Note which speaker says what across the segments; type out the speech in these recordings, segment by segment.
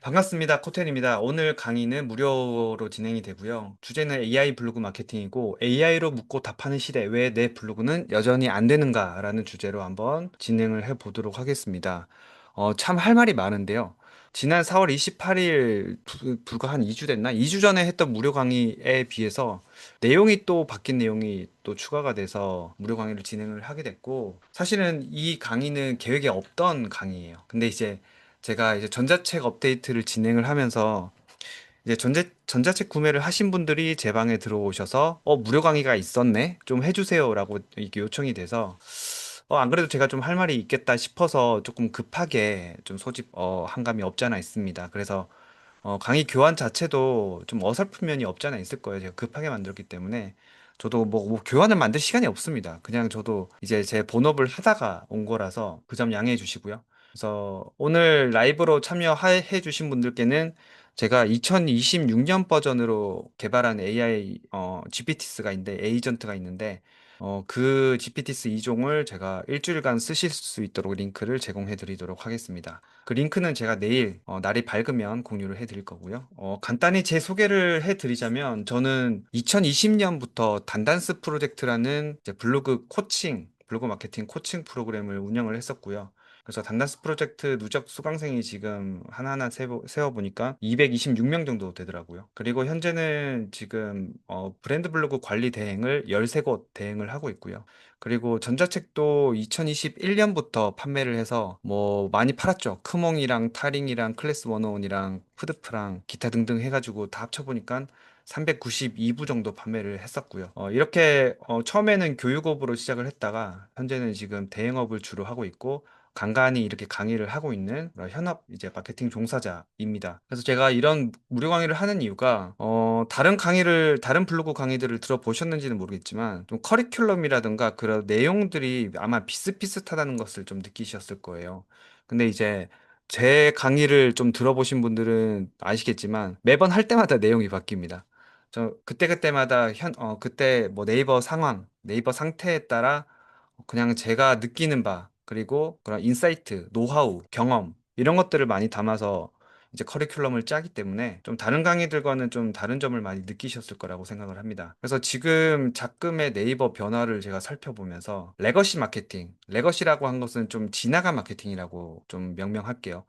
Speaker 1: 반갑습니다. 코텐입니다. 오늘 강의는 무료로 진행이 되고요. 주제는 AI 블로그 마케팅이고 AI로 묻고 답하는 시대 왜 내 블로그는 여전히 안 되는가라는 주제로 한번 진행을 해보도록 하겠습니다. 참 할 말이 많은데요. 지난 4월 28일 불과 한 2주 됐나? 2주 전에 했던 무료 강의에 비해서 내용이 또 바뀐 내용이 또 추가가 돼서 무료 강의를 진행을 하게 됐고 사실은 이 강의는 계획에 없던 강의예요. 근데 이제 제가 이제 전자책 업데이트를 진행을 하면서 이제 전자책 구매를 하신 분들이 제 방에 들어오셔서 무료 강의가 있었네? 좀 해주세요라고 이렇게 요청이 돼서 안 그래도 제가 좀 할 말이 있겠다 싶어서 조금 급하게 좀 소집 한 감이 없지 않아 있습니다. 그래서 강의 교환 자체도 좀 어설픈 면이 없지 않아 있을 거예요. 제가 급하게 만들었기 때문에 저도 뭐 교환을 만들 시간이 없습니다. 그냥 저도 이제 제 본업을 하다가 온 거라서 그 점 양해해 주시고요. 그래서 오늘 라이브로 참여해 주신 분들께는 제가 2026년 버전으로 개발한 AI GPT스가 있는데 에이전트가 있는데 그 GPT스 2종을 제가 일주일간 쓰실 수 있도록 링크를 제공해 드리도록 하겠습니다. 그 링크는 제가 내일 날이 밝으면 공유를 해 드릴 거고요. 간단히 제 소개를 해 드리자면 저는 2020년부터 단단스 프로젝트라는 이제 블로그 마케팅 코칭 프로그램을 운영을 했었고요. 그래서 단단스 프로젝트 누적 수강생이 지금 하나하나 세어보니까 226명 정도 되더라고요. 그리고 현재는 지금 브랜드 블로그 관리 대행을 13곳 대행을 하고 있고요. 그리고 전자책도 2021년부터 판매를 해서 뭐 많이 팔았죠. 크몽이랑 타링이랑 클래스 101이랑 푸드프랑 기타 등등 해가지고 다 합쳐보니까 392부 정도 판매를 했었고요. 이렇게 처음에는 교육업으로 시작을 했다가 현재는 지금 대행업을 주로 하고 있고 간간히 이렇게 강의를 하고 있는 그런 현업 이제 마케팅 종사자입니다. 그래서 제가 이런 무료 강의를 하는 이유가 다른 블로그 강의들을 들어보셨는지는 모르겠지만 좀 커리큘럼이라든가 그런 내용들이 아마 비슷비슷하다는 것을 좀 느끼셨을 거예요. 근데 이제 제 강의를 좀 들어보신 분들은 아시겠지만 매번 할 때마다 내용이 바뀝니다. 저 그때그때마다 그때 뭐 네이버 상황, 네이버 상태에 따라 그냥 제가 느끼는 바, 그리고 그런 인사이트, 노하우, 경험, 이런 것들을 많이 담아서 이제 커리큘럼을 짜기 때문에 좀 다른 강의들과는 좀 다른 점을 많이 느끼셨을 거라고 생각을 합니다. 그래서 지금 작금의 네이버 변화를 제가 살펴보면서 레거시 마케팅, 레거시라고 한 것은 좀 지나간 마케팅이라고 좀 명명할게요.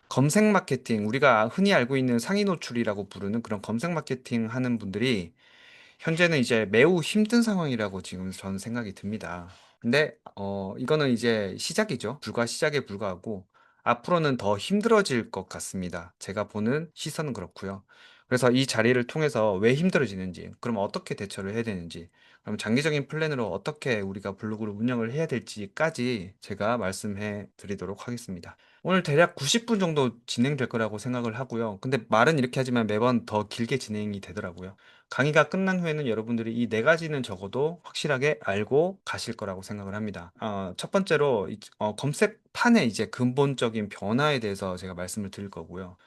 Speaker 1: 검색 마케팅, 우리가 흔히 알고 있는 상위 노출이라고 부르는 그런 검색 마케팅 하는 분들이 현재는 이제 매우 힘든 상황이라고 지금 저는 생각이 듭니다. 근데 이거는 이제 시작이죠. 불과 시작에 불과하고 앞으로는 더 힘들어질 것 같습니다. 제가 보는 시선은 그렇고요. 그래서 이 자리를 통해서 왜 힘들어지는지, 그럼 어떻게 대처를 해야 되는지, 그럼 장기적인 플랜으로 어떻게 우리가 블로그를 운영을 해야 될지까지 제가 말씀해 드리도록 하겠습니다. 오늘 대략 90분 정도 진행될 거라고 생각을 하고요. 근데 말은 이렇게 하지만 매번 더 길게 진행이 되더라고요. 강의가 끝난 후에는 여러분들이 이 네 가지는 적어도 확실하게 알고 가실 거라고 생각을 합니다. 첫 번째로 검색판의 이제 근본적인 변화에 대해서 제가 말씀을 드릴 거고요.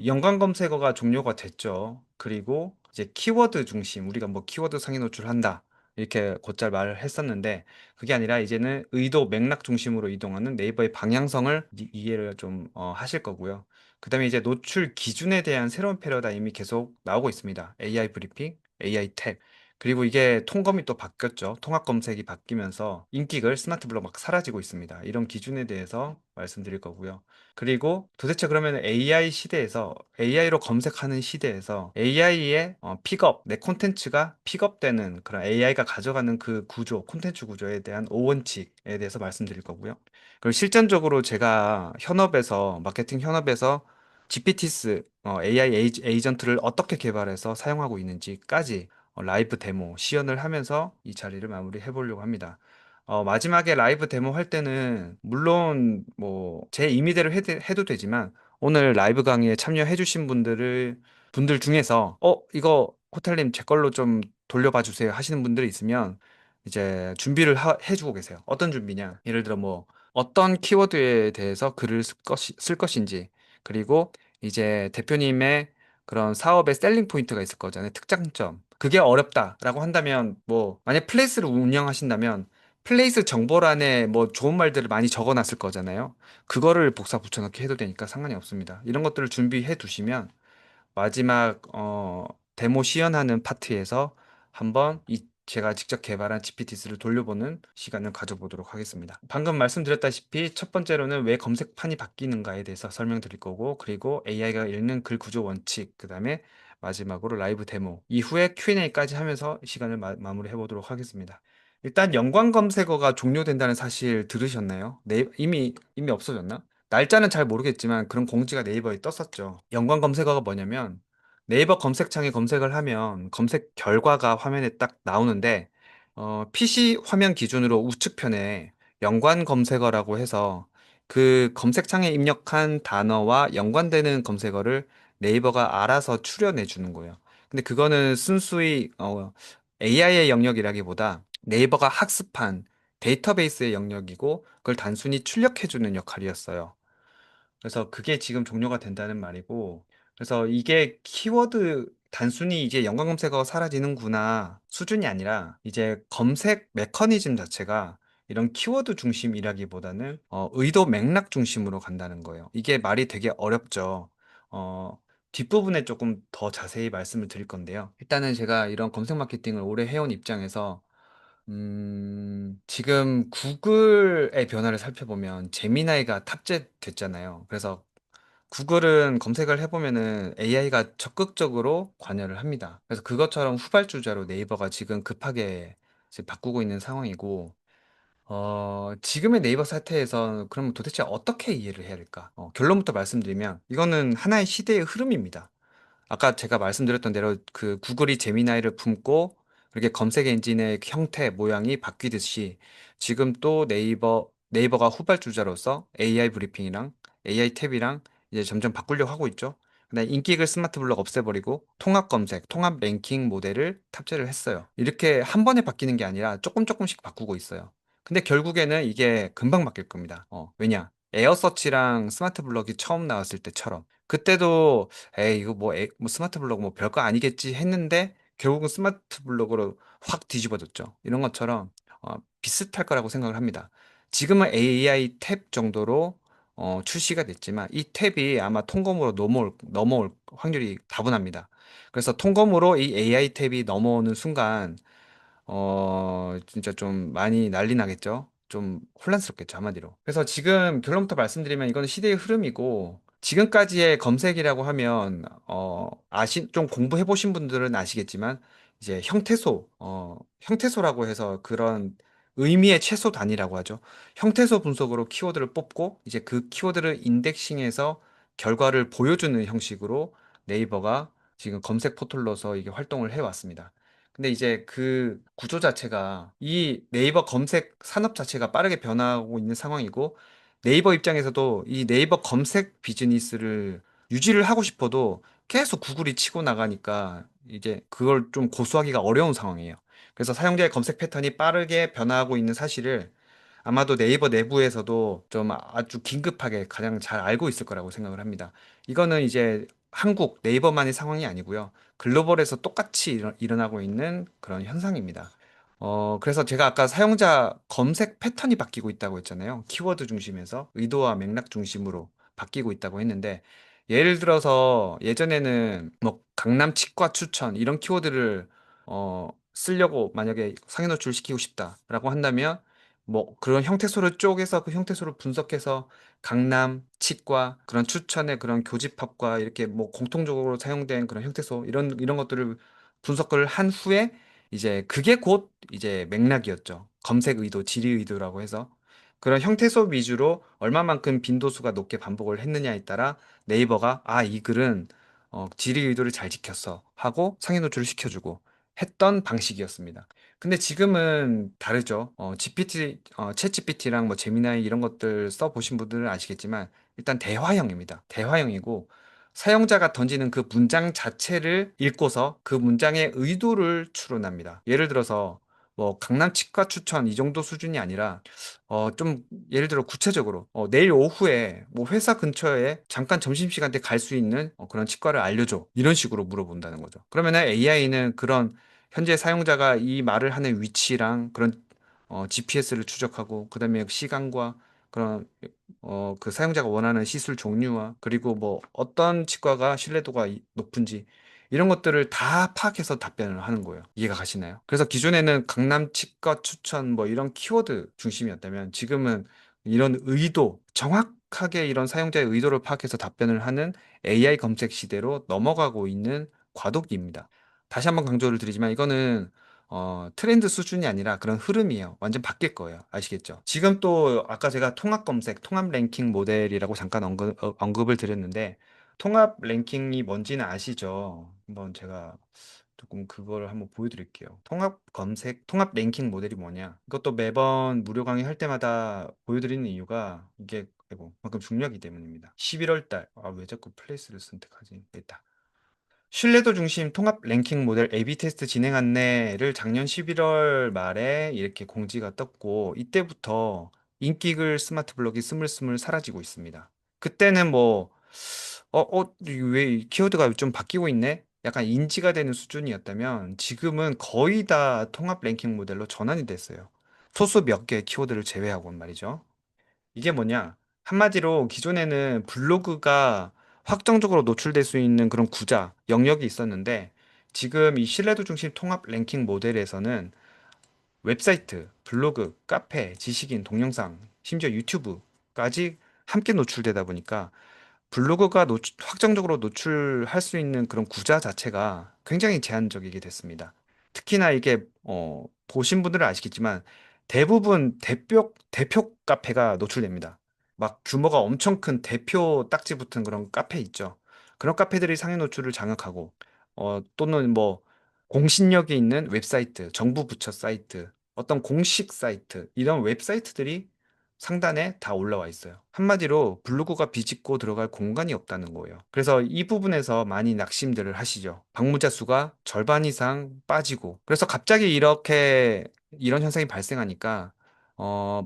Speaker 1: 연관 검색어가 종료가 됐죠. 그리고 이제 키워드 중심, 우리가 뭐 키워드 상위 노출한다. 이렇게 곧잘 말을 했었는데, 그게 아니라 이제는 의도 맥락 중심으로 이동하는 네이버의 방향성을 이해를 좀 하실 거고요. 그다음에 이제 노출 기준에 대한 새로운 패러다임이 계속 나오고 있습니다. AI 브리핑, AI 탭. 그리고 이게 통검이 또 바뀌었죠. 통합 검색이 바뀌면서 인기글, 스마트 블록 막 사라지고 있습니다. 이런 기준에 대해서 말씀드릴 거고요. 그리고 도대체 그러면 AI 시대에서 AI로 검색하는 시대에서 AI의 픽업, 내 콘텐츠가 픽업되는 그런 AI가 가져가는 그 구조, 콘텐츠 구조에 대한 5원칙에 대해서 말씀드릴 거고요. 그리고 실전적으로 제가 마케팅 현업에서 GPTs, AI 에이전트를 어떻게 개발해서 사용하고 있는지까지 라이브 데모, 시연을 하면서 이 자리를 마무리해 보려고 합니다. 마지막에 라이브 데모 할 때는 물론 뭐 제 임의대로 해도 되지만 오늘 라이브 강의에 참여해 주신 분들 중에서 이거 호텔님 제 걸로 좀 돌려봐 주세요 하시는 분들이 있으면 이제 준비를 해주고 계세요. 어떤 준비냐? 예를 들어 뭐 어떤 키워드에 대해서 글을 쓸 것인지, 그리고 이제 대표님의 그런 사업의 셀링 포인트가 있을 거잖아요. 특장점. 그게 어렵다라고 한다면 뭐 만약 플레이스를 운영하신다면 플레이스 정보란에 뭐 좋은 말들을 많이 적어놨을 거잖아요. 그거를 복사 붙여넣기 해도 되니까 상관이 없습니다. 이런 것들을 준비해 두시면 마지막 데모 시연하는 파트에서 한번 이 제가 직접 개발한 GPT스를 돌려보는 시간을 가져보도록 하겠습니다. 방금 말씀드렸다시피 첫 번째로는 왜 검색판이 바뀌는가에 대해서 설명드릴 거고, 그리고 AI가 읽는 글 구조 원칙, 그 다음에 마지막으로 라이브 데모, 이후에 Q&A까지 하면서 시간을 마무리해 보도록 하겠습니다. 일단 연관 검색어가 종료된다는 사실 들으셨나요? 이미 없어졌나? 날짜는 잘 모르겠지만 그런 공지가 네이버에 떴었죠. 연관 검색어가 뭐냐면 네이버 검색창에 검색을 하면 검색 결과가 화면에 딱 나오는데 PC 화면 기준으로 우측편에 연관 검색어라고 해서 그 검색창에 입력한 단어와 연관되는 검색어를 네이버가 알아서 추려내 주는 거예요. 근데 그거는 순수히 AI의 영역이라기보다 네이버가 학습한 데이터베이스의 영역이고 그걸 단순히 출력해 주는 역할이었어요. 그래서 그게 지금 종료가 된다는 말이고, 그래서 이게 키워드 단순히 이제 연관 검색어가 사라지는구나 수준이 아니라 이제 검색 메커니즘 자체가 이런 키워드 중심이라기보다는 의도 맥락 중심으로 간다는 거예요. 이게 말이 되게 어렵죠. 어, 뒷부분에 조금 더 자세히 말씀을 드릴 건데요. 일단은 제가 이런 검색 마케팅을 오래 해온 입장에서 지금 구글의 변화를 살펴보면 제미나이가 탑재됐잖아요. 그래서 구글은 검색을 해보면은 AI가 적극적으로 관여를 합니다. 그래서 그것처럼 후발주자로 네이버가 지금 급하게 지금 바꾸고 있는 상황이고, 지금의 네이버 사태에서 그럼 도대체 어떻게 이해를 해야 될까? 결론부터 말씀드리면 이거는 하나의 시대의 흐름입니다. 아까 제가 말씀드렸던 대로 그 구글이 제미나이를 품고 그렇게 검색 엔진의 형태, 모양이 바뀌듯이 지금 또 네이버가 후발주자로서 AI 브리핑이랑 AI 탭이랑 이제 점점 바꾸려고 하고 있죠. 근데 인기글 스마트 블록 없애버리고 통합 검색, 통합 랭킹 모델을 탑재를 했어요. 이렇게 한 번에 바뀌는 게 아니라 조금 조금씩 바꾸고 있어요. 근데 결국에는 이게 금방 바뀔 겁니다. 왜냐? 에어서치랑 스마트 블럭이 처음 나왔을 때처럼 그때도 에이 이거 뭐 스마트 블록 뭐 별거 아니겠지 했는데 결국은 스마트 블록으로 확 뒤집어졌죠. 이런 것처럼 비슷할 거라고 생각을 합니다. 지금은 AI 탭 정도로 출시가 됐지만 이 탭이 아마 통검으로 넘어올 확률이 다분합니다. 그래서 통검으로 이 AI 탭이 넘어오는 순간 진짜 좀 많이 난리 나겠죠. 좀 혼란스럽겠죠, 한마디로. 그래서 지금 결론부터 말씀드리면 이거는 시대의 흐름이고, 지금까지의 검색이라고 하면, 좀 공부해 보신 분들은 아시겠지만, 이제 형태소라고 해서 그런 의미의 최소 단위라고 하죠. 형태소 분석으로 키워드를 뽑고, 이제 그 키워드를 인덱싱해서 결과를 보여주는 형식으로 네이버가 지금 검색 포털로서 이게 활동을 해왔습니다. 근데 이제 그 구조 자체가 이 네이버 검색 산업 자체가 빠르게 변화하고 있는 상황이고 네이버 입장에서도 이 네이버 검색 비즈니스를 유지를 하고 싶어도 계속 구글이 치고 나가니까 이제 그걸 좀 고수하기가 어려운 상황이에요. 그래서 사용자의 검색 패턴이 빠르게 변화하고 있는 사실을 아마도 네이버 내부에서도 좀 아주 긴급하게 가장 잘 알고 있을 거라고 생각을 합니다. 이거는 이제 한국 네이버만의 상황이 아니고요. 글로벌에서 똑같이 일어나고 있는 그런 현상입니다. 그래서 제가 아까 사용자 검색 패턴이 바뀌고 있다고 했잖아요. 키워드 중심에서 의도와 맥락 중심으로 바뀌고 있다고 했는데, 예를 들어서 예전에는 뭐 강남 치과 추천 이런 키워드를 쓰려고 만약에 상위 노출시키고 싶다라고 한다면 뭐 그런 형태소를 쪼개서 그 형태소를 분석해서 강남, 치과 그런 추천의 그런 교집합과 이렇게 뭐 공통적으로 사용된 그런 형태소 이런 것들을 분석을 한 후에 이제 그게 곧 이제 맥락이었죠. 검색 의도, 질의 의도라고 해서 그런 형태소 위주로 얼마만큼 빈도수가 높게 반복을 했느냐에 따라 네이버가 이 글은 질의 의도를 잘 지켰어 하고 상위 노출을 시켜주고 했던 방식이었습니다. 근데 지금은 다르죠. 챗 GPT랑 뭐 제미나이 이런 것들 써보신 분들은 아시겠지만 일단 대화형입니다. 대화형이고 사용자가 던지는 그 문장 자체를 읽고서 그 문장의 의도를 추론합니다. 예를 들어서 뭐 강남 치과 추천 이 정도 수준이 아니라 좀 예를 들어 구체적으로 내일 오후에 뭐 회사 근처에 잠깐 점심시간 때 갈 수 있는 그런 치과를 알려줘. 이런 식으로 물어본다는 거죠. 그러면 AI는 그런 현재 사용자가 이 말을 하는 위치랑 그런 GPS를 추적하고 그다음에 시간과 그런 그 사용자가 원하는 시술 종류와 그리고 뭐 어떤 치과가 신뢰도가 높은지 이런 것들을 다 파악해서 답변을 하는 거예요. 이해가 가시나요? 그래서 기존에는 강남 치과 추천 뭐 이런 키워드 중심이었다면 지금은 이런 의도, 정확하게 이런 사용자의 의도를 파악해서 답변을 하는 AI 검색 시대로 넘어가고 있는 과도기입니다. 다시 한번 강조를 드리지만 이거는 트렌드 수준이 아니라 그런 흐름이에요. 완전 바뀔 거예요. 아시겠죠? 지금 또 아까 제가 통합 검색, 통합 랭킹 모델이라고 잠깐 언급을 드렸는데 통합 랭킹이 뭔지는 아시죠? 한번 제가 조금 그걸 한번 보여드릴게요. 통합 검색, 통합 랭킹 모델이 뭐냐? 이것도 매번 무료 강의 할 때마다 보여드리는 이유가 이게 아이고, 그만큼 중요하기 때문입니다. 11월 달, 왜 자꾸 플레이스를 선택하지? 됐다. 신뢰도 중심 통합 랭킹 모델 A/B 테스트 진행 안내를 작년 11월 말에 이렇게 공지가 떴고, 이때부터 인기글 스마트 블록이 스물스물 사라지고 있습니다. 그때는 뭐, 왜 키워드가 좀 바뀌고 있네? 약간 인지가 되는 수준이었다면, 지금은 거의 다 통합 랭킹 모델로 전환이 됐어요. 소수 몇 개의 키워드를 제외하고는 말이죠. 이게 뭐냐? 한마디로 기존에는 블로그가 확정적으로 노출될 수 있는 그런 구자, 영역이 있었는데 지금 이 신뢰도 중심 통합 랭킹 모델에서는 웹사이트, 블로그, 카페, 지식인, 동영상, 심지어 유튜브까지 함께 노출되다 보니까 블로그가 확정적으로 노출할 수 있는 그런 구자 자체가 굉장히 제한적이게 됐습니다. 특히나 이게 보신 분들은 아시겠지만 대부분 대표 카페가 노출됩니다. 막 규모가 엄청 큰 대표 딱지 붙은 그런 카페 있죠. 그런 카페들이 상위 노출을 장악하고 또는 뭐 공신력이 있는 웹사이트, 정부 부처 사이트, 어떤 공식 사이트 이런 웹사이트들이 상단에 다 올라와 있어요. 한마디로 블로그가 비집고 들어갈 공간이 없다는 거예요. 그래서 이 부분에서 많이 낙심들을 하시죠. 방문자 수가 절반 이상 빠지고. 그래서 갑자기 이렇게 이런 현상이 발생하니까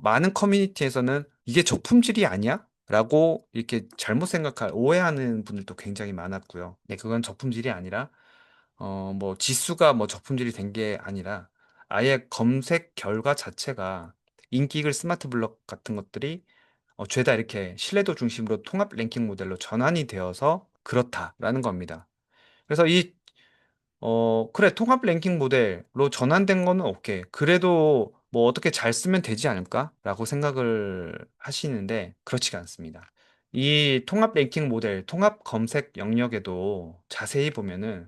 Speaker 1: 많은 커뮤니티에서는 이게 저품질이 아니야? 라고 이렇게 잘못 오해하는 분들도 굉장히 많았고요. 네, 그건 저품질이 아니라 뭐 지수가 뭐 저품질이 된 게 아니라 아예 검색 결과 자체가 인기글 스마트 블록 같은 것들이 죄다 이렇게 신뢰도 중심으로 통합 랭킹 모델로 전환이 되어서 그렇다라는 겁니다. 그래서 그래, 통합 랭킹 모델로 전환된 거는 오케이. 그래도 뭐 어떻게 잘 쓰면 되지 않을까라고 생각을 하시는데 그렇지가 않습니다. 이 통합 랭킹 모델, 통합 검색 영역에도 자세히 보면은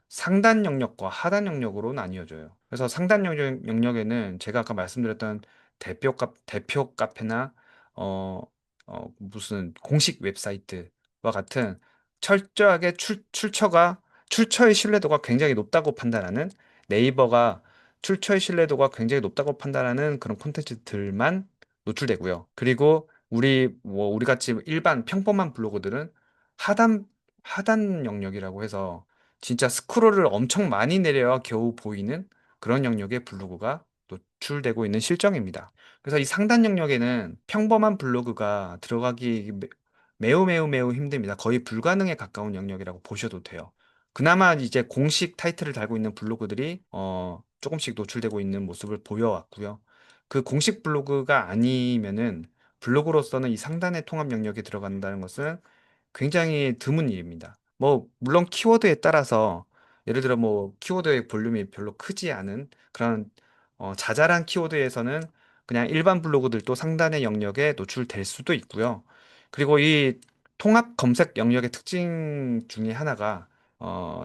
Speaker 1: 상단 영역과 하단 영역으로 나뉘어져요. 그래서 상단 영역에는 제가 아까 말씀드렸던 대표 카페나 무슨 공식 웹사이트와 같은 철저하게 출처의 신뢰도가 굉장히 높다고 판단하는 네이버가 출처의 신뢰도가 굉장히 높다고 판단하는 그런 콘텐츠들만 노출되고요. 그리고 우리 같이 일반 평범한 블로거들은 하단 하단 영역이라고 해서 진짜 스크롤을 엄청 많이 내려야 겨우 보이는 그런 영역의 블로그가 노출되고 있는 실정입니다. 그래서 이 상단 영역에는 평범한 블로그가 들어가기 매우 매우 매우 힘듭니다. 거의 불가능에 가까운 영역이라고 보셔도 돼요. 그나마 이제 공식 타이틀을 달고 있는 블로그들이 조금씩 노출되고 있는 모습을 보여왔고요. 그 공식 블로그가 아니면은 블로그로서는 이 상단의 통합 영역에 들어간다는 것은 굉장히 드문 일입니다. 뭐, 물론 키워드에 따라서, 예를 들어 뭐, 키워드의 볼륨이 별로 크지 않은 그런, 자잘한 키워드에서는 그냥 일반 블로그들도 상단의 영역에 노출될 수도 있고요. 그리고 이 통합 검색 영역의 특징 중에 하나가,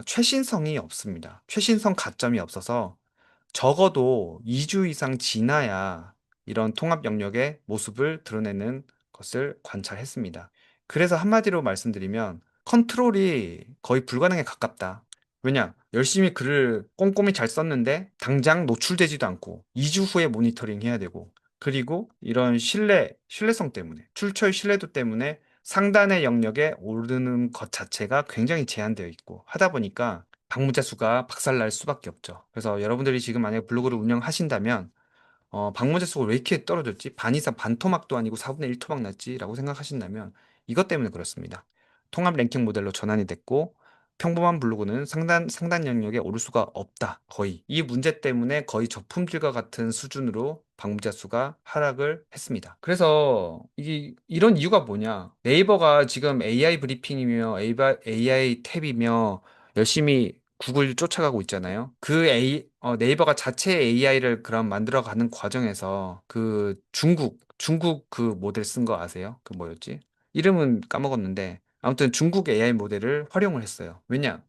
Speaker 1: 최신성이 없습니다. 최신성 가점이 없어서 적어도 2주 이상 지나야 이런 통합 영역의 모습을 드러내는 것을 관찰했습니다. 그래서 한마디로 말씀드리면 컨트롤이 거의 불가능에 가깝다. 왜냐? 열심히 글을 꼼꼼히 잘 썼는데 당장 노출되지도 않고 2주 후에 모니터링 해야 되고 그리고 이런 신뢰성 때문에 출처의 신뢰도 때문에 상단의 영역에 오르는 것 자체가 굉장히 제한되어 있고 하다 보니까 방문자 수가 박살날 수밖에 없죠. 그래서 여러분들이 지금 만약에 블로그를 운영하신다면 방문자 수가 왜 이렇게 떨어졌지? 반 이상 반토막도 아니고 4분의 1 토막 났지라고 생각하신다면 이것 때문에 그렇습니다. 통합 랭킹 모델로 전환이 됐고 평범한 블로그는 상단 영역에 오를 수가 없다. 거의. 이 문제 때문에 거의 저품질과 같은 수준으로 방문자 수가 하락을 했습니다. 그래서 이런 이유가 뭐냐? 네이버가 지금 AI 브리핑이며 AI 탭이며 열심히 구글 쫓아가고 있잖아요. 네이버가 자체 AI를 그럼 만들어가는 과정에서 그 중국 그 모델 쓴 거 아세요? 그 뭐였지? 이름은 까먹었는데 아무튼 중국 AI 모델을 활용을 했어요. 왜냐?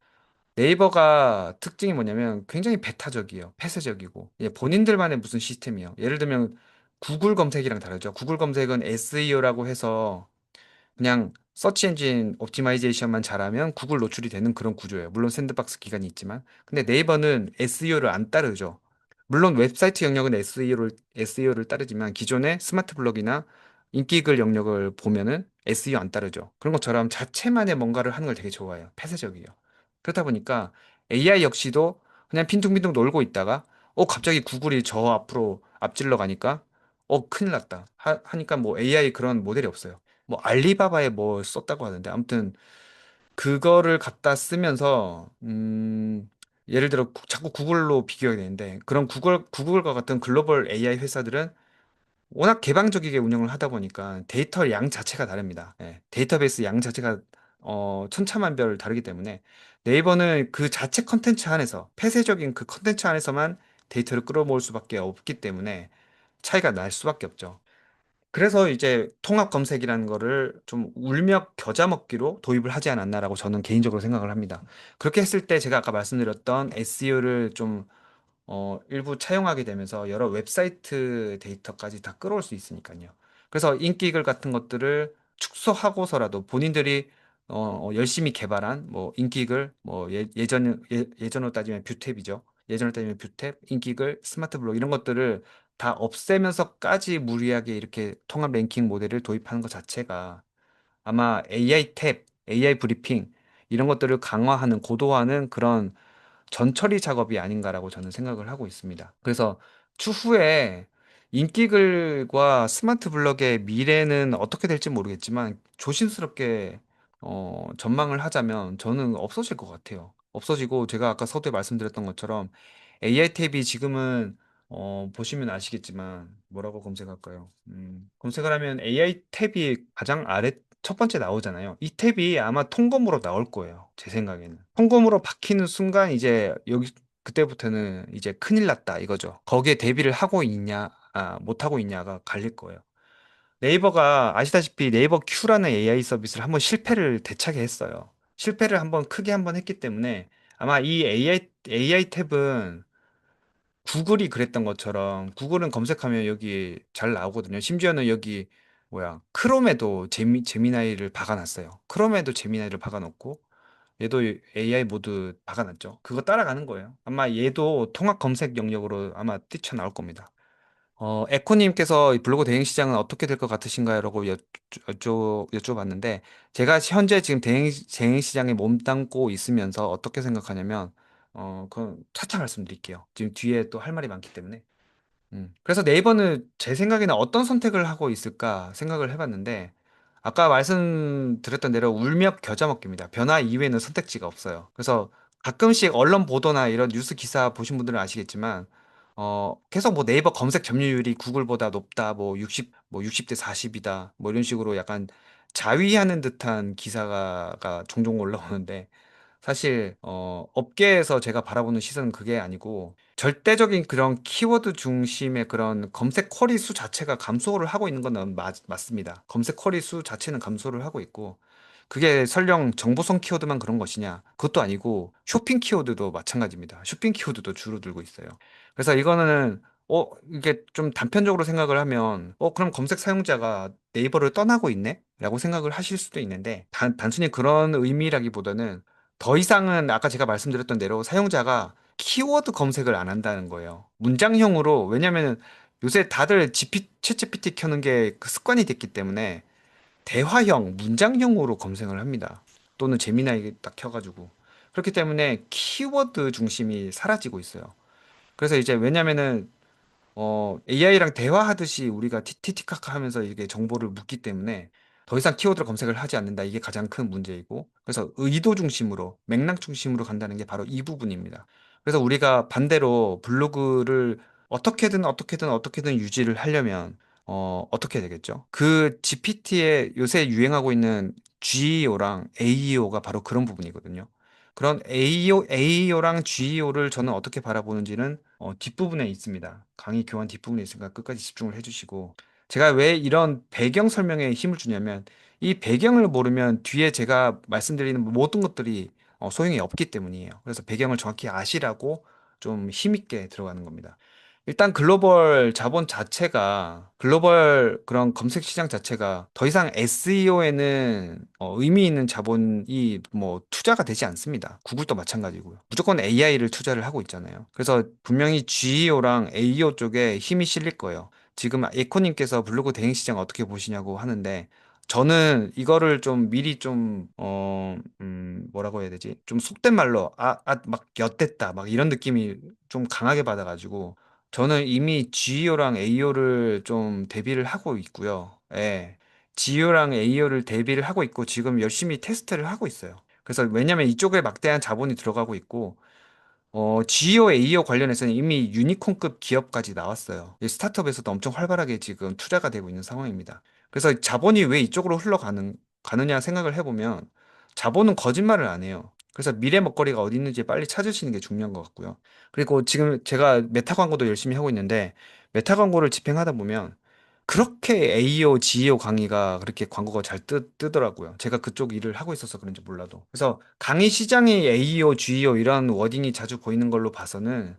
Speaker 1: 네이버가 특징이 뭐냐면 굉장히 배타적이에요. 폐쇄적이고. 예, 본인들만의 무슨 시스템이에요. 예를 들면 구글 검색이랑 다르죠. 구글 검색은 SEO라고 해서 그냥 서치 엔진 옵티마이제이션만 잘하면 구글 노출이 되는 그런 구조예요. 물론 샌드박스 기간이 있지만. 근데 네이버는 SEO를 안 따르죠. 물론 웹사이트 영역은 SEO를 따르지만 기존의 스마트 블록이나 인기글 영역을 보면은 SEO 안 따르죠. 그런 것처럼 자체만의 뭔가를 하는 걸 되게 좋아해요. 폐쇄적이에요. 그렇다 보니까 AI 역시도 그냥 빈둥빈둥 놀고 있다가 갑자기 구글이 저 앞으로 앞질러 가니까 큰일 났다. 하니까 뭐 AI 그런 모델이 없어요. 뭐 알리바바에 뭐 썼다고 하는데 아무튼 그거를 갖다 쓰면서 예를 들어 자꾸 구글로 비교하게 되는데 그런 구글과 같은 글로벌 AI 회사들은 워낙 개방적이게 운영을 하다 보니까 데이터 양 자체가 다릅니다. 예, 데이터베이스 양 자체가 천차만별 다르기 때문에 네이버는 그 자체 컨텐츠 안에서 폐쇄적인 그 컨텐츠 안에서만 데이터를 끌어모을 수밖에 없기 때문에 차이가 날 수밖에 없죠. 그래서 이제 통합 검색이라는 거를 좀 울며 겨자 먹기로 도입을 하지 않았나라고 저는 개인적으로 생각을 합니다. 그렇게 했을 때 제가 아까 말씀드렸던 SEO를 좀 일부 차용하게 되면서 여러 웹사이트 데이터까지 다 끌어올 수 있으니까요. 그래서 인기글 같은 것들을 축소하고서라도 본인들이 열심히 개발한 뭐 인기글 뭐 예전으로 따지면 뷰탭이죠. 예전으로 따지면 뷰탭, 인기글, 스마트 블록 이런 것들을 다 없애면서까지 무리하게 이렇게 통합 랭킹 모델을 도입하는 것 자체가 아마 AI 탭, AI 브리핑 이런 것들을 강화하는 고도화하는 그런 전처리 작업이 아닌가라고 저는 생각을 하고 있습니다. 그래서 추후에 인기글과 스마트 블럭의 미래는 어떻게 될지 모르겠지만 조심스럽게 전망을 하자면 저는 없어질 것 같아요. 없어지고 제가 아까 서두에 말씀드렸던 것처럼 AI 탭이 지금은 보시면 아시겠지만 뭐라고 검색할까요? 검색을 하면 AI 탭이 가장 아래 첫 번째 나오잖아요. 이 탭이 아마 통검으로 나올 거예요. 제 생각에는. 통검으로 박히는 순간 이제 그때부터는 이제 큰일 났다 이거죠. 거기에 대비를 하고 있냐, 못 하고 있냐가 갈릴 거예요. 네이버가 아시다시피 네이버 큐라는 AI 서비스를 한번 실패를 대차게 했어요. 실패를 크게 한번 했기 때문에 아마 이 AI 탭은 구글이 그랬던 것처럼 구글은 검색하면 여기 잘 나오거든요. 심지어는 여기 뭐야 크롬에도 제미나이를 박아놨어요. 크롬에도 제미나이를 박아놓고 얘도 AI 모드 박아놨죠. 그거 따라가는 거예요. 아마 얘도 통합 검색 영역으로 아마 뛰쳐나올 겁니다. 에코님께서 이 블로그 대행 시장은 어떻게 될 것 같으신가요? 라고 여쭤봤는데, 제가 현재 지금 대행 시장에 몸담고 있으면서 어떻게 생각하냐면, 그건 차차 말씀드릴게요. 지금 뒤에 또 할 말이 많기 때문에. 그래서 네이버는 제 생각에는 어떤 선택을 하고 있을까 생각을 해봤는데, 아까 말씀드렸던 대로 울며 겨자 먹기입니다. 변화 이외에는 선택지가 없어요. 그래서 가끔씩 언론 보도나 이런 뉴스 기사 보신 분들은 아시겠지만, 계속 뭐 네이버 검색 점유율이 구글보다 높다, 뭐 60대 40이다, 뭐 이런 식으로 약간 자위하는 듯한 기사가 종종 올라오는데, 사실 업계에서 제가 바라보는 시선은 그게 아니고 절대적인 그런 키워드 중심의 그런 검색 쿼리 수 자체가 감소를 하고 있는 건 맞습니다. 검색 쿼리 수 자체는 감소를 하고 있고 그게 설령 정보성 키워드만 그런 것이냐? 그것도 아니고 쇼핑 키워드도 마찬가지입니다. 쇼핑 키워드도 줄어들고 있어요. 그래서 이거는 이게 좀 단편적으로 생각을 하면 그럼 검색 사용자가 네이버를 떠나고 있네? 라고 생각을 하실 수도 있는데 단순히 그런 의미라기보다는 더 이상은 아까 제가 말씀드렸던 대로 사용자가 키워드 검색을 안 한다는 거예요. 문장형으로 왜냐면은 요새 다들 챗GPT 켜는 게 그 습관이 됐기 때문에 대화형, 문장형으로 검색을 합니다. 또는 제미나이 딱 켜가지고. 그렇기 때문에 키워드 중심이 사라지고 있어요. 그래서 이제 왜냐면은 AI랑 대화하듯이 우리가 티티카카 하면서 이게 정보를 묻기 때문에 더 이상 키워드로 검색을 하지 않는다. 이게 가장 큰 문제이고. 그래서 의도 중심으로, 맥락 중심으로 간다는 게 바로 이 부분입니다. 그래서 우리가 반대로 블로그를 어떻게든 유지를 하려면, 어떻게 해야 되겠죠? 그 GPT에 요새 유행하고 있는 GEO랑 AEO가 바로 그런 부분이거든요. 그런 AEO랑 GEO를 저는 어떻게 바라보는지는 뒷부분에 있습니다. 강의 교환 뒷부분에 있으니까 끝까지 집중을 해주시고. 제가 왜 이런 배경 설명에 힘을 주냐면 이 배경을 모르면 뒤에 제가 말씀드리는 모든 것들이 소용이 없기 때문이에요. 그래서 배경을 정확히 아시라고 좀 힘있게 들어가는 겁니다. 일단 글로벌 그런 검색 시장 자체가 더 이상 SEO에는 의미 있는 자본이 뭐 투자가 되지 않습니다. 구글도 마찬가지고요. 무조건 AI를 투자를 하고 있잖아요. 그래서 분명히 GEO랑 AEO 쪽에 힘이 실릴 거예요. 지금 에코님께서 블로그 대행 시장 어떻게 보시냐고 하는데 저는 이거를 좀 미리 좀, 뭐라고 해야 되지? 좀 속된 말로, 막 엿됐다. 막 이런 느낌이 좀 강하게 받아가지고 저는 이미 GEO랑 AEO를 좀 대비를 하고 있고요. 예. GEO랑 AEO를 대비를 하고 있고 지금 열심히 테스트를 하고 있어요. 그래서 왜냐면 이쪽에 막대한 자본이 들어가고 있고 GEO, AEO 관련해서는 이미 유니콘급 기업까지 나왔어요. 이 스타트업에서도 엄청 활발하게 지금 투자가 되고 있는 상황입니다. 그래서 자본이 왜 이쪽으로 가느냐 생각을 해보면 자본은 거짓말을 안 해요. 그래서 미래 먹거리가 어디 있는지 빨리 찾으시는 게 중요한 것 같고요. 그리고 지금 제가 메타 광고도 열심히 하고 있는데 메타 광고를 집행하다 보면 그렇게 AEO, GEO 강의가 그렇게 광고가 잘 뜨더라고요. 제가 그쪽 일을 하고 있어서 그런지 몰라도. 그래서 강의 시장이 AEO, GEO 이런 워딩이 자주 보이는 걸로 봐서는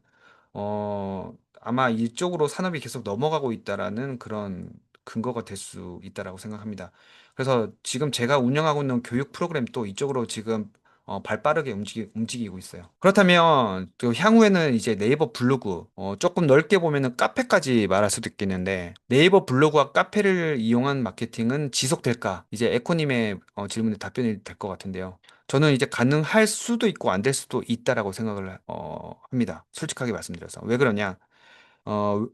Speaker 1: 아마 이쪽으로 산업이 계속 넘어가고 있다라는 그런 근거가 될 수 있다라고 생각합니다. 그래서 지금 제가 운영하고 있는 교육 프로그램도 이쪽으로 지금 발 빠르게 움직이고 있어요. 그렇다면 또 향후에는 이제 네이버 블로그 조금 넓게 보면은 카페까지 말할 수도 있겠는데 네이버 블로그와 카페를 이용한 마케팅은 지속될까? 이제 에코님의 질문에 답변이 될 것 같은데요. 저는 이제 가능할 수도 있고 안 될 수도 있다라고 생각을 합니다. 솔직하게 말씀드려서. 왜 그러냐?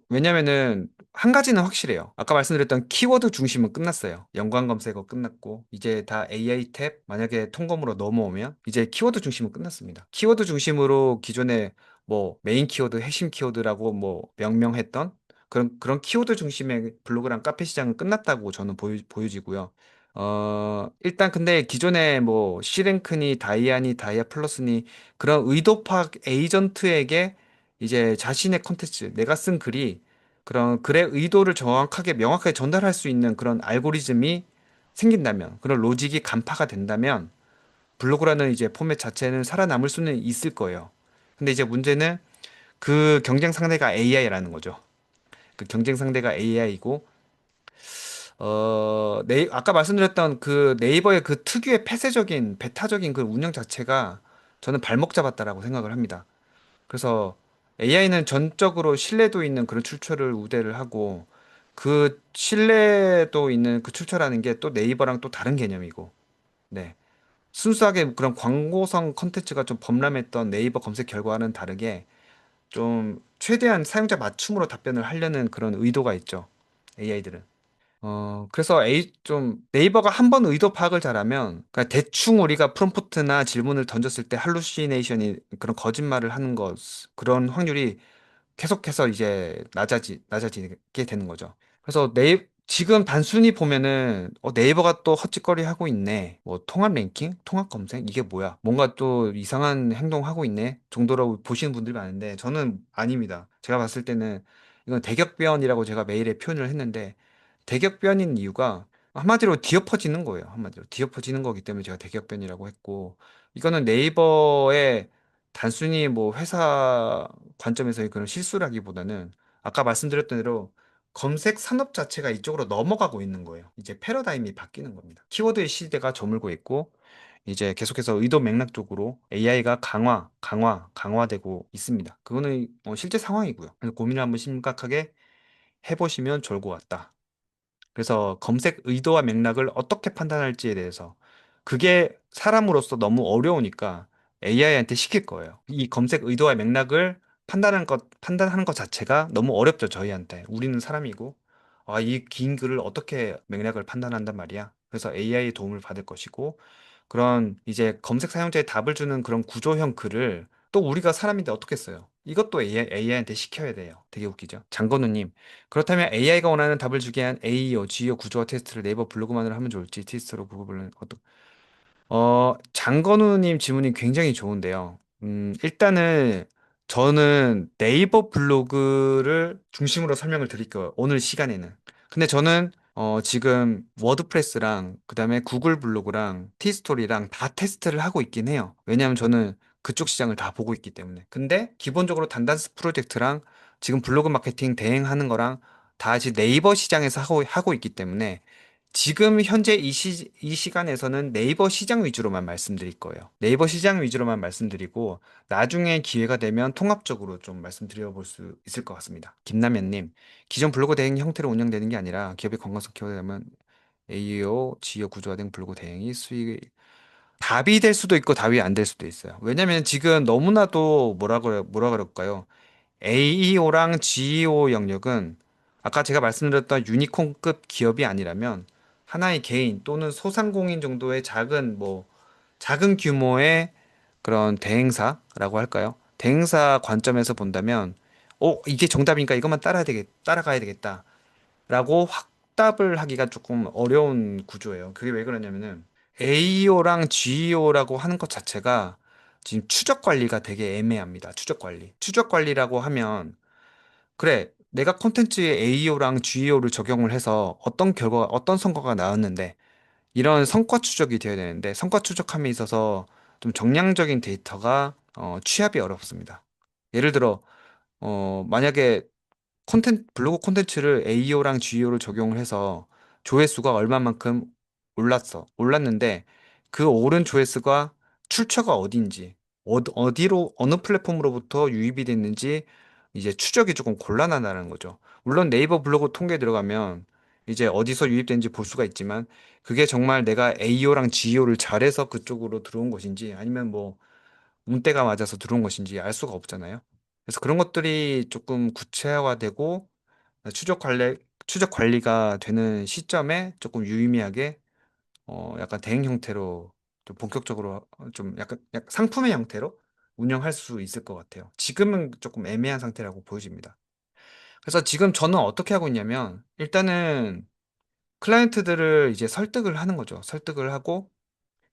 Speaker 1: 왜냐면은 한 가지는 확실해요. 아까 말씀드렸던 키워드 중심은 끝났어요. 연관 검색어 끝났고 이제 다 AI 탭 만약에 통검으로 넘어오면 이제 키워드 중심은 끝났습니다. 키워드 중심으로 기존에 뭐 메인 키워드, 핵심 키워드라고 뭐 명명했던 그런 키워드 중심의 블로그랑 카페 시장은 끝났다고 저는 보여지고요. 일단 근데 기존에 뭐 C랭크니 다이아니 다이아 플러스니 그런 의도 파악 에이전트에게 이제 자신의 컨텐츠, 내가 쓴 글이 그런 글의 의도를 정확하게 명확하게 전달할 수 있는 그런 알고리즘이 생긴다면, 그런 로직이 간파가 된다면 블로그라는 이제 포맷 자체는 살아남을 수는 있을 거예요. 근데 이제 문제는 그 경쟁 상대가 AI라는 거죠. 그 경쟁 상대가 AI이고 아까 말씀드렸던 그 네이버의 그 특유의 폐쇄적인, 배타적인 그 운영 자체가 저는 발목 잡았다라고 생각을 합니다. 그래서 AI는 전적으로 신뢰도 있는 그런 출처를 우대를 하고 그 신뢰도 있는 그 출처라는 게 또 네이버랑 또 다른 개념이고, 네. 순수하게 그런 광고성 컨텐츠가 좀 범람했던 네이버 검색 결과와는 다르게 좀 최대한 사용자 맞춤으로 답변을 하려는 그런 의도가 있죠. AI들은. 그래서 좀 네이버가 한 번 의도 파악을 잘하면 그냥 대충 우리가 프롬프트나 질문을 던졌을 때 할루시네이션이 그런 거짓말을 하는 것 그런 확률이 계속해서 이제 낮아지게 되는 거죠. 그래서 지금 단순히 보면은 네이버가 또 헛짓거리 하고 있네. 뭐 통합 랭킹, 통합 검색 이게 뭐야? 뭔가 또 이상한 행동하고 있네 정도로 보시는 분들이 많은데 저는 아닙니다. 제가 봤을 때는 이건 대격변이라고 제가 메일에 표현을 했는데 대격변인 이유가 한마디로 뒤엎어지는 거예요. 한마디로 뒤엎어지는 거기 때문에 제가 대격변이라고 했고 이거는 네이버의 단순히 뭐 회사 관점에서의 그런 실수라기보다는 아까 말씀드렸던 대로 검색 산업 자체가 이쪽으로 넘어가고 있는 거예요. 이제 패러다임이 바뀌는 겁니다. 키워드의 시대가 저물고 있고 이제 계속해서 의도 맥락 쪽으로 AI가 강화되고 있습니다. 그거는 실제 상황이고요. 그래서 고민을 한번 심각하게 해보시면 좋을 것 같다. 그래서 검색 의도와 맥락을 어떻게 판단할지에 대해서 그게 사람으로서 너무 어려우니까 AI한테 시킬 거예요. 이 검색 의도와 맥락을 판단하는 것 자체가 너무 어렵죠, 저희한테. 우리는 사람이고, 이 긴 글을 어떻게 맥락을 판단한단 말이야. 그래서 AI의 도움을 받을 것이고, 그런 이제 검색 사용자의 답을 주는 그런 구조형 글을 또 우리가 사람인데 어떻게 써요? 이것도 AI한테 시켜야 돼요. 되게 웃기죠? 장건우님. 그렇다면 AI가 원하는 답을 주기 위한 AEO, GEO 구조화 테스트를 네이버 블로그만으로 하면 좋을지, 테스트로 구글은 장건우님 질문이 굉장히 좋은데요. 일단은 저는 네이버 블로그를 중심으로 설명을 드릴게요. 오늘 시간에는. 근데 저는 지금 워드프레스랑 그다음에 구글 블로그랑 티스토리랑 다 테스트를 하고 있긴 해요. 왜냐하면 저는 그쪽 시장을 다 보고 있기 때문에. 근데 기본적으로 단단스 프로젝트랑 지금 블로그 마케팅 대행하는 거랑 다 아직 네이버 시장에서 하고 있기 때문에 지금 현재 이 시간에서는 네이버 시장 위주로만 말씀드릴 거예요. 네이버 시장 위주로만 말씀드리고 나중에 기회가 되면 통합적으로 좀 말씀드려 볼 수 있을 것 같습니다. 김남현님, 기존 블로그 대행 형태로 운영되는 게 아니라 기업의 건강성 키워드라면 AEO, 지역 구조화 등 블로그 대행이 수익 답이 될 수도 있고 답이 안 될 수도 있어요. 왜냐면 지금 너무나도 뭐라 그럴까요? AEO랑 GEO 영역은 아까 제가 말씀드렸던 유니콘급 기업이 아니라면 하나의 개인 또는 소상공인 정도의 작은 규모의 그런 대행사라고 할까요? 대행사 관점에서 본다면, 이게 정답이니까 이것만 따라가야 되겠다라고 확답을 하기가 조금 어려운 구조예요. 그게 왜 그러냐면은 AEO랑 GEO라고 하는 것 자체가 지금 추적 관리가 되게 애매합니다. 추적 관리. 추적 관리라고 하면 그래, 내가 콘텐츠에 AEO랑 GEO를 적용을 해서 어떤 성과가 나왔는데, 이런 성과 추적이 되어야 되는데, 성과 추적함에 있어서 좀 정량적인 데이터가 취합이 어렵습니다. 예를 들어, 만약에 블로그 콘텐츠를 AEO랑 GEO를 적용을 해서 조회수가 얼마만큼 올랐는데 그 오른 조회수가 출처가 어딘지, 어느 플랫폼으로부터 유입이 됐는지 이제 추적이 조금 곤란하다는 거죠. 물론 네이버 블로그 통계에 들어가면 이제 어디서 유입된지 볼 수가 있지만 그게 정말 내가 AEO랑 GEO를 잘해서 그쪽으로 들어온 것인지 아니면 뭐 운때가 맞아서 들어온 것인지 알 수가 없잖아요. 그래서 그런 것들이 조금 구체화되고 추적 관리가 되는 시점에 조금 유의미하게 약간 대행 형태로 좀 본격적으로 좀 약간 상품의 형태로 운영할 수 있을 것 같아요. 지금은 조금 애매한 상태라고 보여집니다. 그래서 지금 저는 어떻게 하고 있냐면 일단은 클라이언트들을 이제 설득을 하는 거죠. 설득을 하고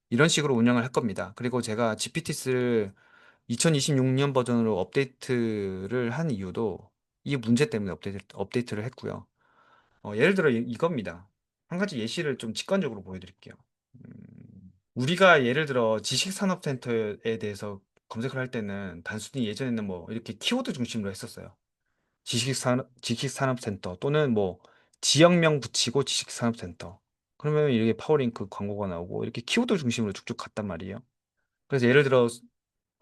Speaker 1: 이런 식으로 운영을 할 겁니다. 그리고 제가 GPT를 2026년 버전으로 업데이트를 한 이유도 이 문제 때문에 업데이트를 했고요. 예를 들어 이겁니다. 한 가지 예시를 좀 직관적으로 보여드릴게요. 우리가 예를 들어 지식산업센터에 대해서 검색을 할 때는 단순히 예전에는 뭐 이렇게 키워드 중심으로 했었어요. 지식산업센터 또는 뭐 지역명 붙이고 지식산업센터. 그러면 이렇게 파워링크 광고가 나오고 이렇게 키워드 중심으로 쭉쭉 갔단 말이에요. 그래서 예를 들어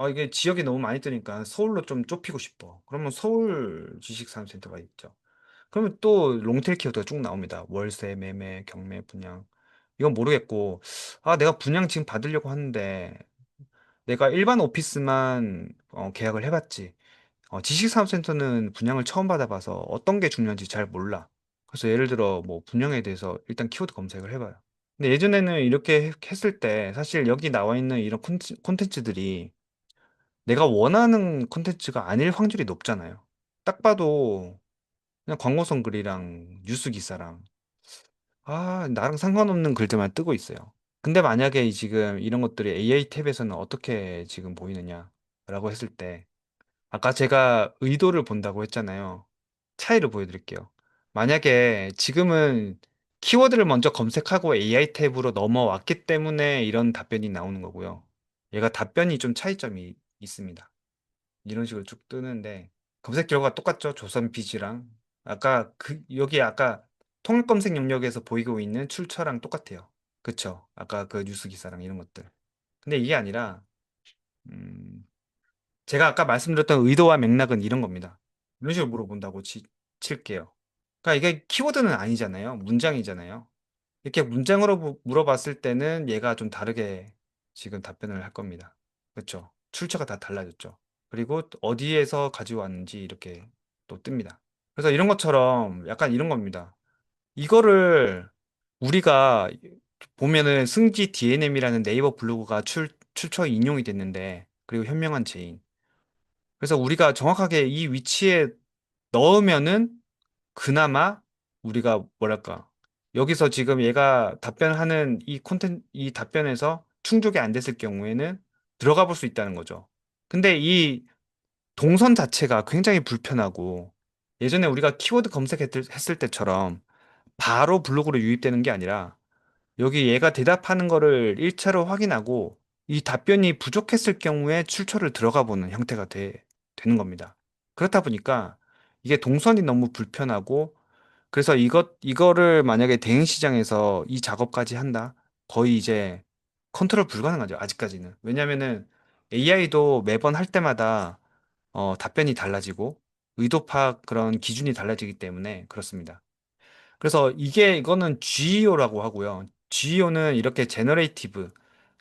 Speaker 1: 이게 지역이 너무 많이 뜨니까 서울로 좀 좁히고 싶어. 그러면 서울 지식산업센터가 있죠. 그러면 또 롱테일 키워드가 쭉 나옵니다. 월세, 매매, 경매, 분양. 이건 모르겠고, 내가 분양 지금 받으려고 하는데, 내가 일반 오피스만 계약을 해봤지. 지식산업센터는 분양을 처음 받아봐서 어떤 게 중요한지 잘 몰라. 그래서 예를 들어 뭐 분양에 대해서 일단 키워드 검색을 해봐요. 근데 예전에는 이렇게 했을 때 사실 여기 나와 있는 이런 콘텐츠들이 내가 원하는 콘텐츠가 아닐 확률이 높잖아요. 딱 봐도 그냥 광고성 글이랑 뉴스 기사랑 나랑 상관없는 글들만 뜨고 있어요. 근데 만약에 지금 이런 것들이 AI 탭에서는 어떻게 지금 보이느냐라고 했을 때 아까 제가 의도를 본다고 했잖아요. 차이를 보여드릴게요. 만약에 지금은 키워드를 먼저 검색하고 AI 탭으로 넘어왔기 때문에 이런 답변이 나오는 거고요. 얘가 답변이 좀 차이점이 있습니다. 이런 식으로 쭉 뜨는데 검색 결과가 똑같죠. 조선피지랑 여기 아까 통합 검색 영역에서 보이고 있는 출처랑 똑같아요. 그쵸? 아까 그 뉴스 기사랑 이런 것들. 근데 이게 아니라 음, 제가 아까 말씀드렸던 의도와 맥락은 이런 겁니다. 이런 식으로 물어본다고 칠게요. 그러니까 이게 키워드는 아니잖아요. 문장이잖아요. 이렇게 문장으로 물어봤을 때는 얘가 좀 다르게 지금 답변을 할 겁니다. 그렇죠? 출처가 다 달라졌죠. 그리고 또 어디에서 가져왔는지 이렇게 또 뜹니다. 그래서 이런 것처럼 약간 이런 겁니다. 이거를 우리가 보면은 승지 DNM이라는 네이버 블로그가 출처 인용이 됐는데, 그리고 현명한 제인. 그래서 우리가 정확하게 이 위치에 넣으면은 그나마 우리가 뭐랄까, 여기서 지금 얘가 답변하는 이 답변에서 충족이 안 됐을 경우에는 들어가 볼 수 있다는 거죠. 근데 이 동선 자체가 굉장히 불편하고, 예전에 우리가 키워드 검색했을 때처럼 바로 블로그로 유입되는 게 아니라, 여기 얘가 대답하는 거를 1차로 확인하고 이 답변이 부족했을 경우에 출처를 들어가 보는 형태가 되는 겁니다. 그렇다 보니까 이게 동선이 너무 불편하고, 그래서 이거를 만약에 대행 시장에서 이 작업까지 한다? 거의 이제 컨트롤 불가능하죠. 아직까지는. 왜냐면은 AI도 매번 할 때마다 답변이 달라지고 의도 파악 그런 기준이 달라지기 때문에 그렇습니다. 그래서 이거는 GEO라고 하고요. GEO는 이렇게 제너레이티브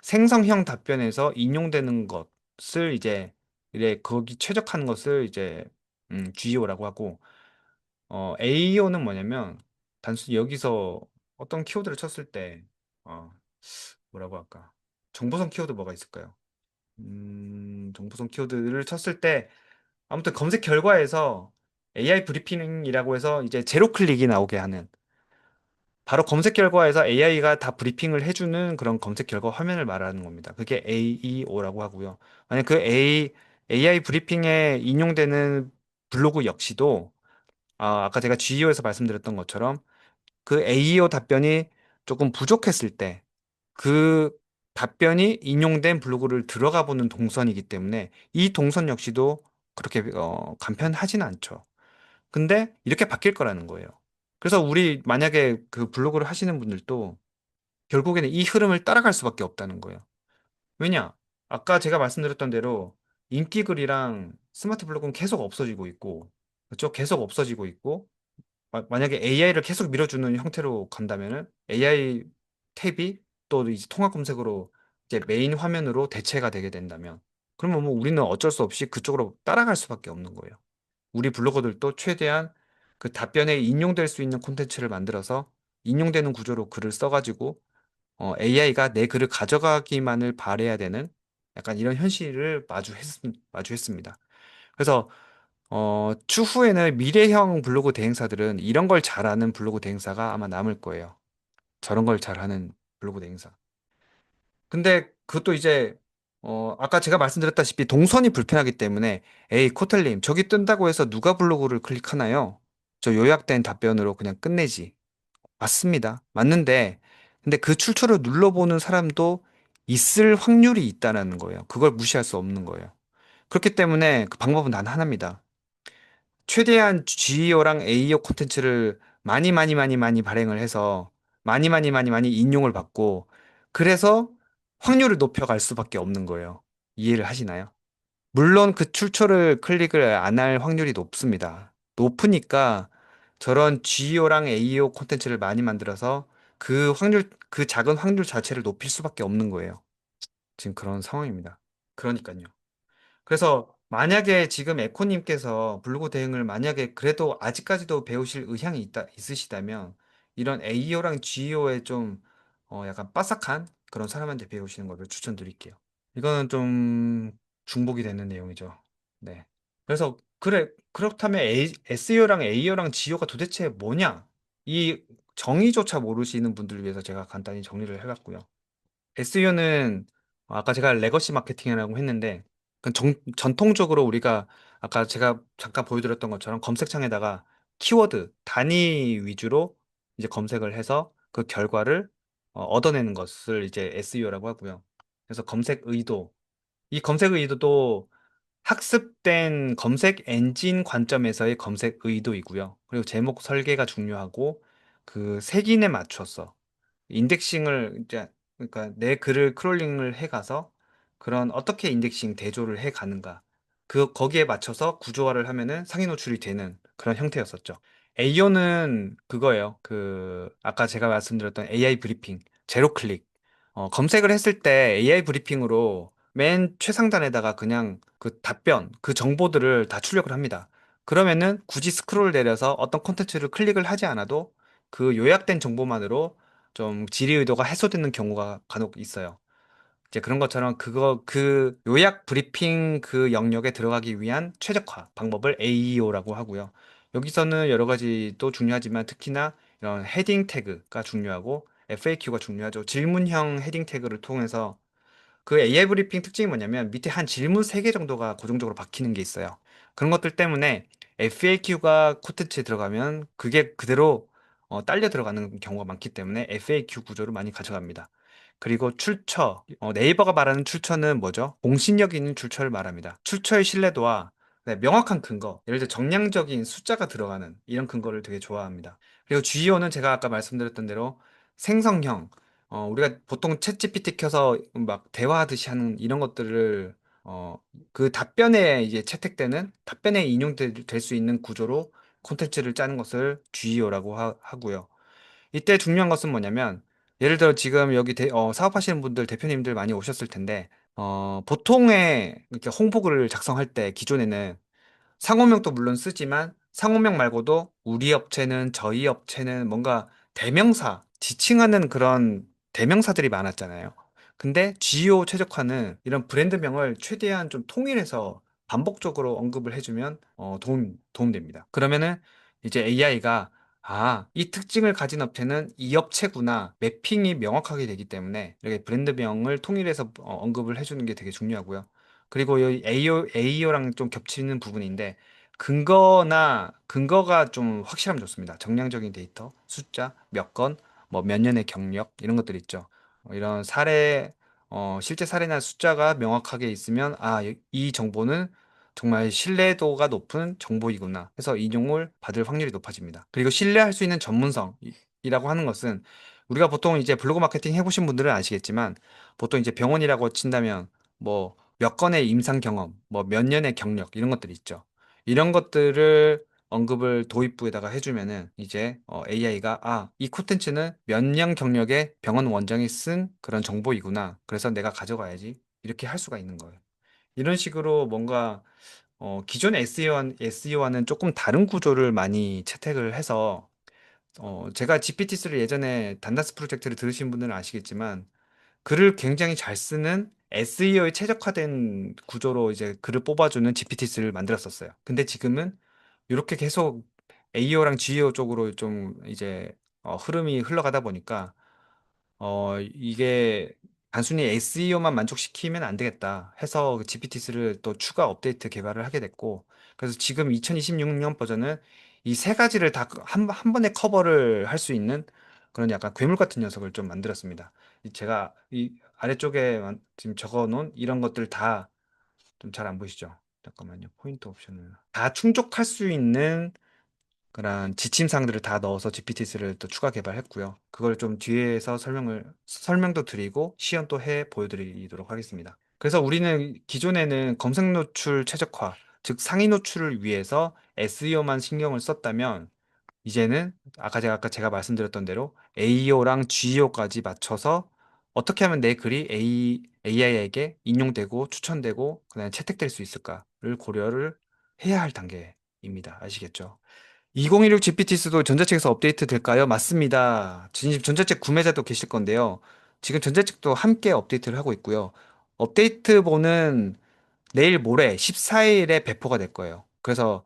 Speaker 1: 생성형 답변에서 인용되는 것을 이제 거기 최적화하는 것을 이제 GEO라고 하고, AEO는 뭐냐면 단순히 여기서 어떤 키워드를 쳤을 때 어, 뭐라고 할까? 정보성 키워드 뭐가 있을까요? 정보성 키워드를 쳤을 때 아무튼 검색 결과에서 AI 브리핑이라고 해서 이제 제로 클릭이 나오게 하는, 바로 검색 결과에서 AI가 다 브리핑을 해주는 그런 검색 결과 화면을 말하는 겁니다. 그게 AEO라고 하고요. 만약 AI 브리핑에 인용되는 블로그 역시도 아까 제가 GEO에서 말씀드렸던 것처럼 그 AEO 답변이 조금 부족했을 때 그 답변이 인용된 블로그를 들어가 보는 동선이기 때문에 이 동선 역시도 그렇게 간편하진 않죠. 근데 이렇게 바뀔 거라는 거예요. 그래서 우리 만약에 그 블로그를 하시는 분들도 결국에는 이 흐름을 따라갈 수밖에 없다는 거예요. 왜냐? 아까 제가 말씀드렸던 대로 인기글이랑 스마트 블로그는 계속 없어지고 있고, 그렇죠? 계속 없어지고 있고, 만약에 AI를 계속 밀어주는 형태로 간다면은 AI 탭이 또 이제 통합 검색으로 이제 메인 화면으로 대체가 되게 된다면, 그러면 뭐 우리는 어쩔 수 없이 그쪽으로 따라갈 수밖에 없는 거예요. 우리 블로거들도 최대한 그 답변에 인용될 수 있는 콘텐츠를 만들어서 인용되는 구조로 글을 써가지고 AI가 내 글을 가져가기만을 바래야 되는 약간 이런 현실을 마주했습니다. 그래서 추후에는 미래형 블로그 대행사들은 이런 걸 잘하는 블로그 대행사가 아마 남을 거예요. 저런 걸 잘하는 블로그 대행사. 근데 그것도 이제 아까 제가 말씀드렸다시피 동선이 불편하기 때문에, 에이 코털님 저기 뜬다고 해서 누가 블로그를 클릭하나요? 저 요약된 답변으로 그냥 끝내지. 맞습니다. 맞는데 근데 그 출처를 눌러보는 사람도 있을 확률이 있다는 거예요. 그걸 무시할 수 없는 거예요. 그렇기 때문에 그 방법은 단 하나입니다. 최대한 GEO랑 AEO 콘텐츠를 많이 많이 많이 많이 발행을 해서 많이 많이 많이 많이 인용을 받고, 그래서 확률을 높여갈 수밖에 없는 거예요. 이해를 하시나요? 물론 그 출처를 클릭을 안 할 확률이 높습니다. 높으니까 저런 GEO랑 AEO 콘텐츠를 많이 만들어서 그 작은 확률 자체를 높일 수밖에 없는 거예요. 지금 그런 상황입니다. 그러니까요. 그래서 만약에 지금 에코님께서 블로그 대응을 만약에 그래도 아직까지도 배우실 의향이 있으시다면 이런 AEO랑 GEO에 좀 약간 빠삭한 그런 사람한테 배우시는 것을 추천드릴게요. 이거는 좀 중복이 되는 내용이죠. 네. 그래서 그렇다면 SEO랑 AEO랑 GEO가 도대체 뭐냐? 이 정의조차 모르시는 분들을 위해서 제가 간단히 정리를 해봤고요. SEO는 아까 제가 레거시 마케팅이라고 했는데, 전통적으로 우리가 아까 제가 잠깐 보여드렸던 것처럼 검색창에다가 키워드 단위 위주로 이제 검색을 해서 그 결과를 얻어내는 것을 이제 SEO라고 하고요. 그래서 이 검색 의도도 학습된 검색 엔진 관점에서의 검색 의도이고요. 그리고 제목 설계가 중요하고 그 색인에 맞춰서 인덱싱을 이제, 그러니까 내 글을 크롤링을 해가서 그런 어떻게 인덱싱 대조를 해 가는가, 거기에 맞춰서 구조화를 하면은 상위 노출이 되는 그런 형태였었죠. AO는 그거예요. 아까 제가 말씀드렸던 AI 브리핑 제로 클릭, 검색을 했을 때 AI 브리핑으로 맨 최상단에다가 그냥 그 답변 그 정보들을 다 출력을 합니다. 그러면은 굳이 스크롤 내려서 어떤 콘텐츠를 클릭을 하지 않아도 그 요약된 정보만으로 좀 질의 의도가 해소되는 경우가 간혹 있어요. 이제 그런 것처럼 그 요약 브리핑 그 영역에 들어가기 위한 최적화 방법을 AEO라고 하고요. 여기서는 여러 가지 또 중요하지만 특히나 이런 헤딩 태그가 중요하고 FAQ가 중요하죠. 질문형 헤딩 태그를 통해서 그 AI 브리핑 특징이 뭐냐면 밑에 한 질문 3개 정도가 고정적으로 박히는 게 있어요. 그런 것들 때문에 FAQ가 콘텐츠에 들어가면 그게 그대로 딸려 들어가는 경우가 많기 때문에 FAQ 구조를 많이 가져갑니다. 그리고 출처, 네이버가 말하는 출처는 뭐죠? 공신력 있는 출처를 말합니다. 출처의 신뢰도와 네, 명확한 근거, 예를 들어 정량적인 숫자가 들어가는 이런 근거를 되게 좋아합니다. 그리고 GEO는 제가 아까 말씀드렸던 대로 생성형, 우리가 보통 챗 GPT 켜서 막 대화하듯이 하는 이런 것들을 어, 그 답변에 이제 채택되는 답변에 인용될 수 있는 구조로 콘텐츠를 짜는 것을 GEO라고 하고요. 이때 중요한 것은 뭐냐면 예를 들어 지금 여기 사업하시는 분들 대표님들 많이 오셨을 텐데 보통의 이렇게 홍보글을 작성할 때 기존에는 상호명도 물론 쓰지만 상호명 말고도 우리 업체는 저희 업체는 뭔가 대명사, 지칭하는 그런 대명사들이 많았잖아요. 근데 GEO 최적화는 이런 브랜드명을 최대한 좀 통일해서 반복적으로 언급을 해주면 도움됩니다. 그러면은 이제 AI가 이 특징을 가진 업체는 이 업체구나 매핑이 명확하게 되기 때문에 이렇게 브랜드명을 통일해서 언급을 해주는 게 되게 중요하고요. 그리고 이 AEO랑 좀 겹치는 부분인데 근거가 좀 확실하면 좋습니다. 정량적인 데이터, 숫자, 몇 건, 뭐 몇 년의 경력 이런 것들 있죠. 이런 실제 사례나 숫자가 명확하게 있으면 이 정보는 정말 신뢰도가 높은 정보이구나 해서 인용을 받을 확률이 높아집니다. 그리고 신뢰할 수 있는 전문성이라고 하는 것은 우리가 보통 이제 블로그 마케팅 해보신 분들은 아시겠지만 보통 이제 병원이라고 친다면 뭐 몇 건의 임상 경험, 뭐 몇 년의 경력 이런 것들이 있죠. 이런 것들을 언급을 도입부에다가 해주면은 이제 AI가 이 콘텐츠는 몇 년 경력의 병원 원장이 쓴 그런 정보이구나. 그래서 내가 가져가야지. 이렇게 할 수가 있는 거예요. 이런 식으로 뭔가 기존 SEO와는 조금 다른 구조를 많이 채택을 해서 제가 GPT-3를 예전에 단다스 프로젝트를 들으신 분들은 아시겠지만 글을 굉장히 잘 쓰는 SEO에 최적화된 구조로 이제 글을 뽑아주는 GPT를 만들었었어요. 근데 지금은 이렇게 계속 AEO랑 GEO 쪽으로 좀 이제 흐름이 흘러가다 보니까 이게 단순히 SEO만 만족시키면 안 되겠다 해서 GPT-3를 또 추가 업데이트 개발을 하게 됐고 그래서 지금 2026년 버전은 이 세 가지를 다 한 번에 커버를 할 수 있는 그런 약간 괴물 같은 녀석을 좀 만들었습니다. 제가 이 아래쪽에 지금 적어 놓은 이런 것들 다 좀 잘 안 보이시죠? 잠깐만요. 포인트 옵션을 다 충족할 수 있는 그런 지침사항들을 다 넣어서 GPT-3를 또 추가 개발했고요. 그걸 좀 뒤에서 설명도 드리고 시연 또 해 보여드리도록 하겠습니다. 그래서 우리는 기존에는 검색 노출 최적화, 즉 상위 노출을 위해서 SEO만 신경을 썼다면 이제는 아까 제가 말씀드렸던 대로 AEO랑 GEO까지 맞춰서 어떻게 하면 내 글이 AI에게 인용되고 추천되고 그다음에 채택될 수 있을까를 고려를 해야 할 단계입니다. 아시겠죠? 2016 GPT수도 전자책에서 업데이트 될까요? 맞습니다. 지금 전자책 구매자도 계실 건데요. 지금 전자책도 함께 업데이트를 하고 있고요. 업데이트본은 내일 모레 14일에 배포가 될 거예요. 그래서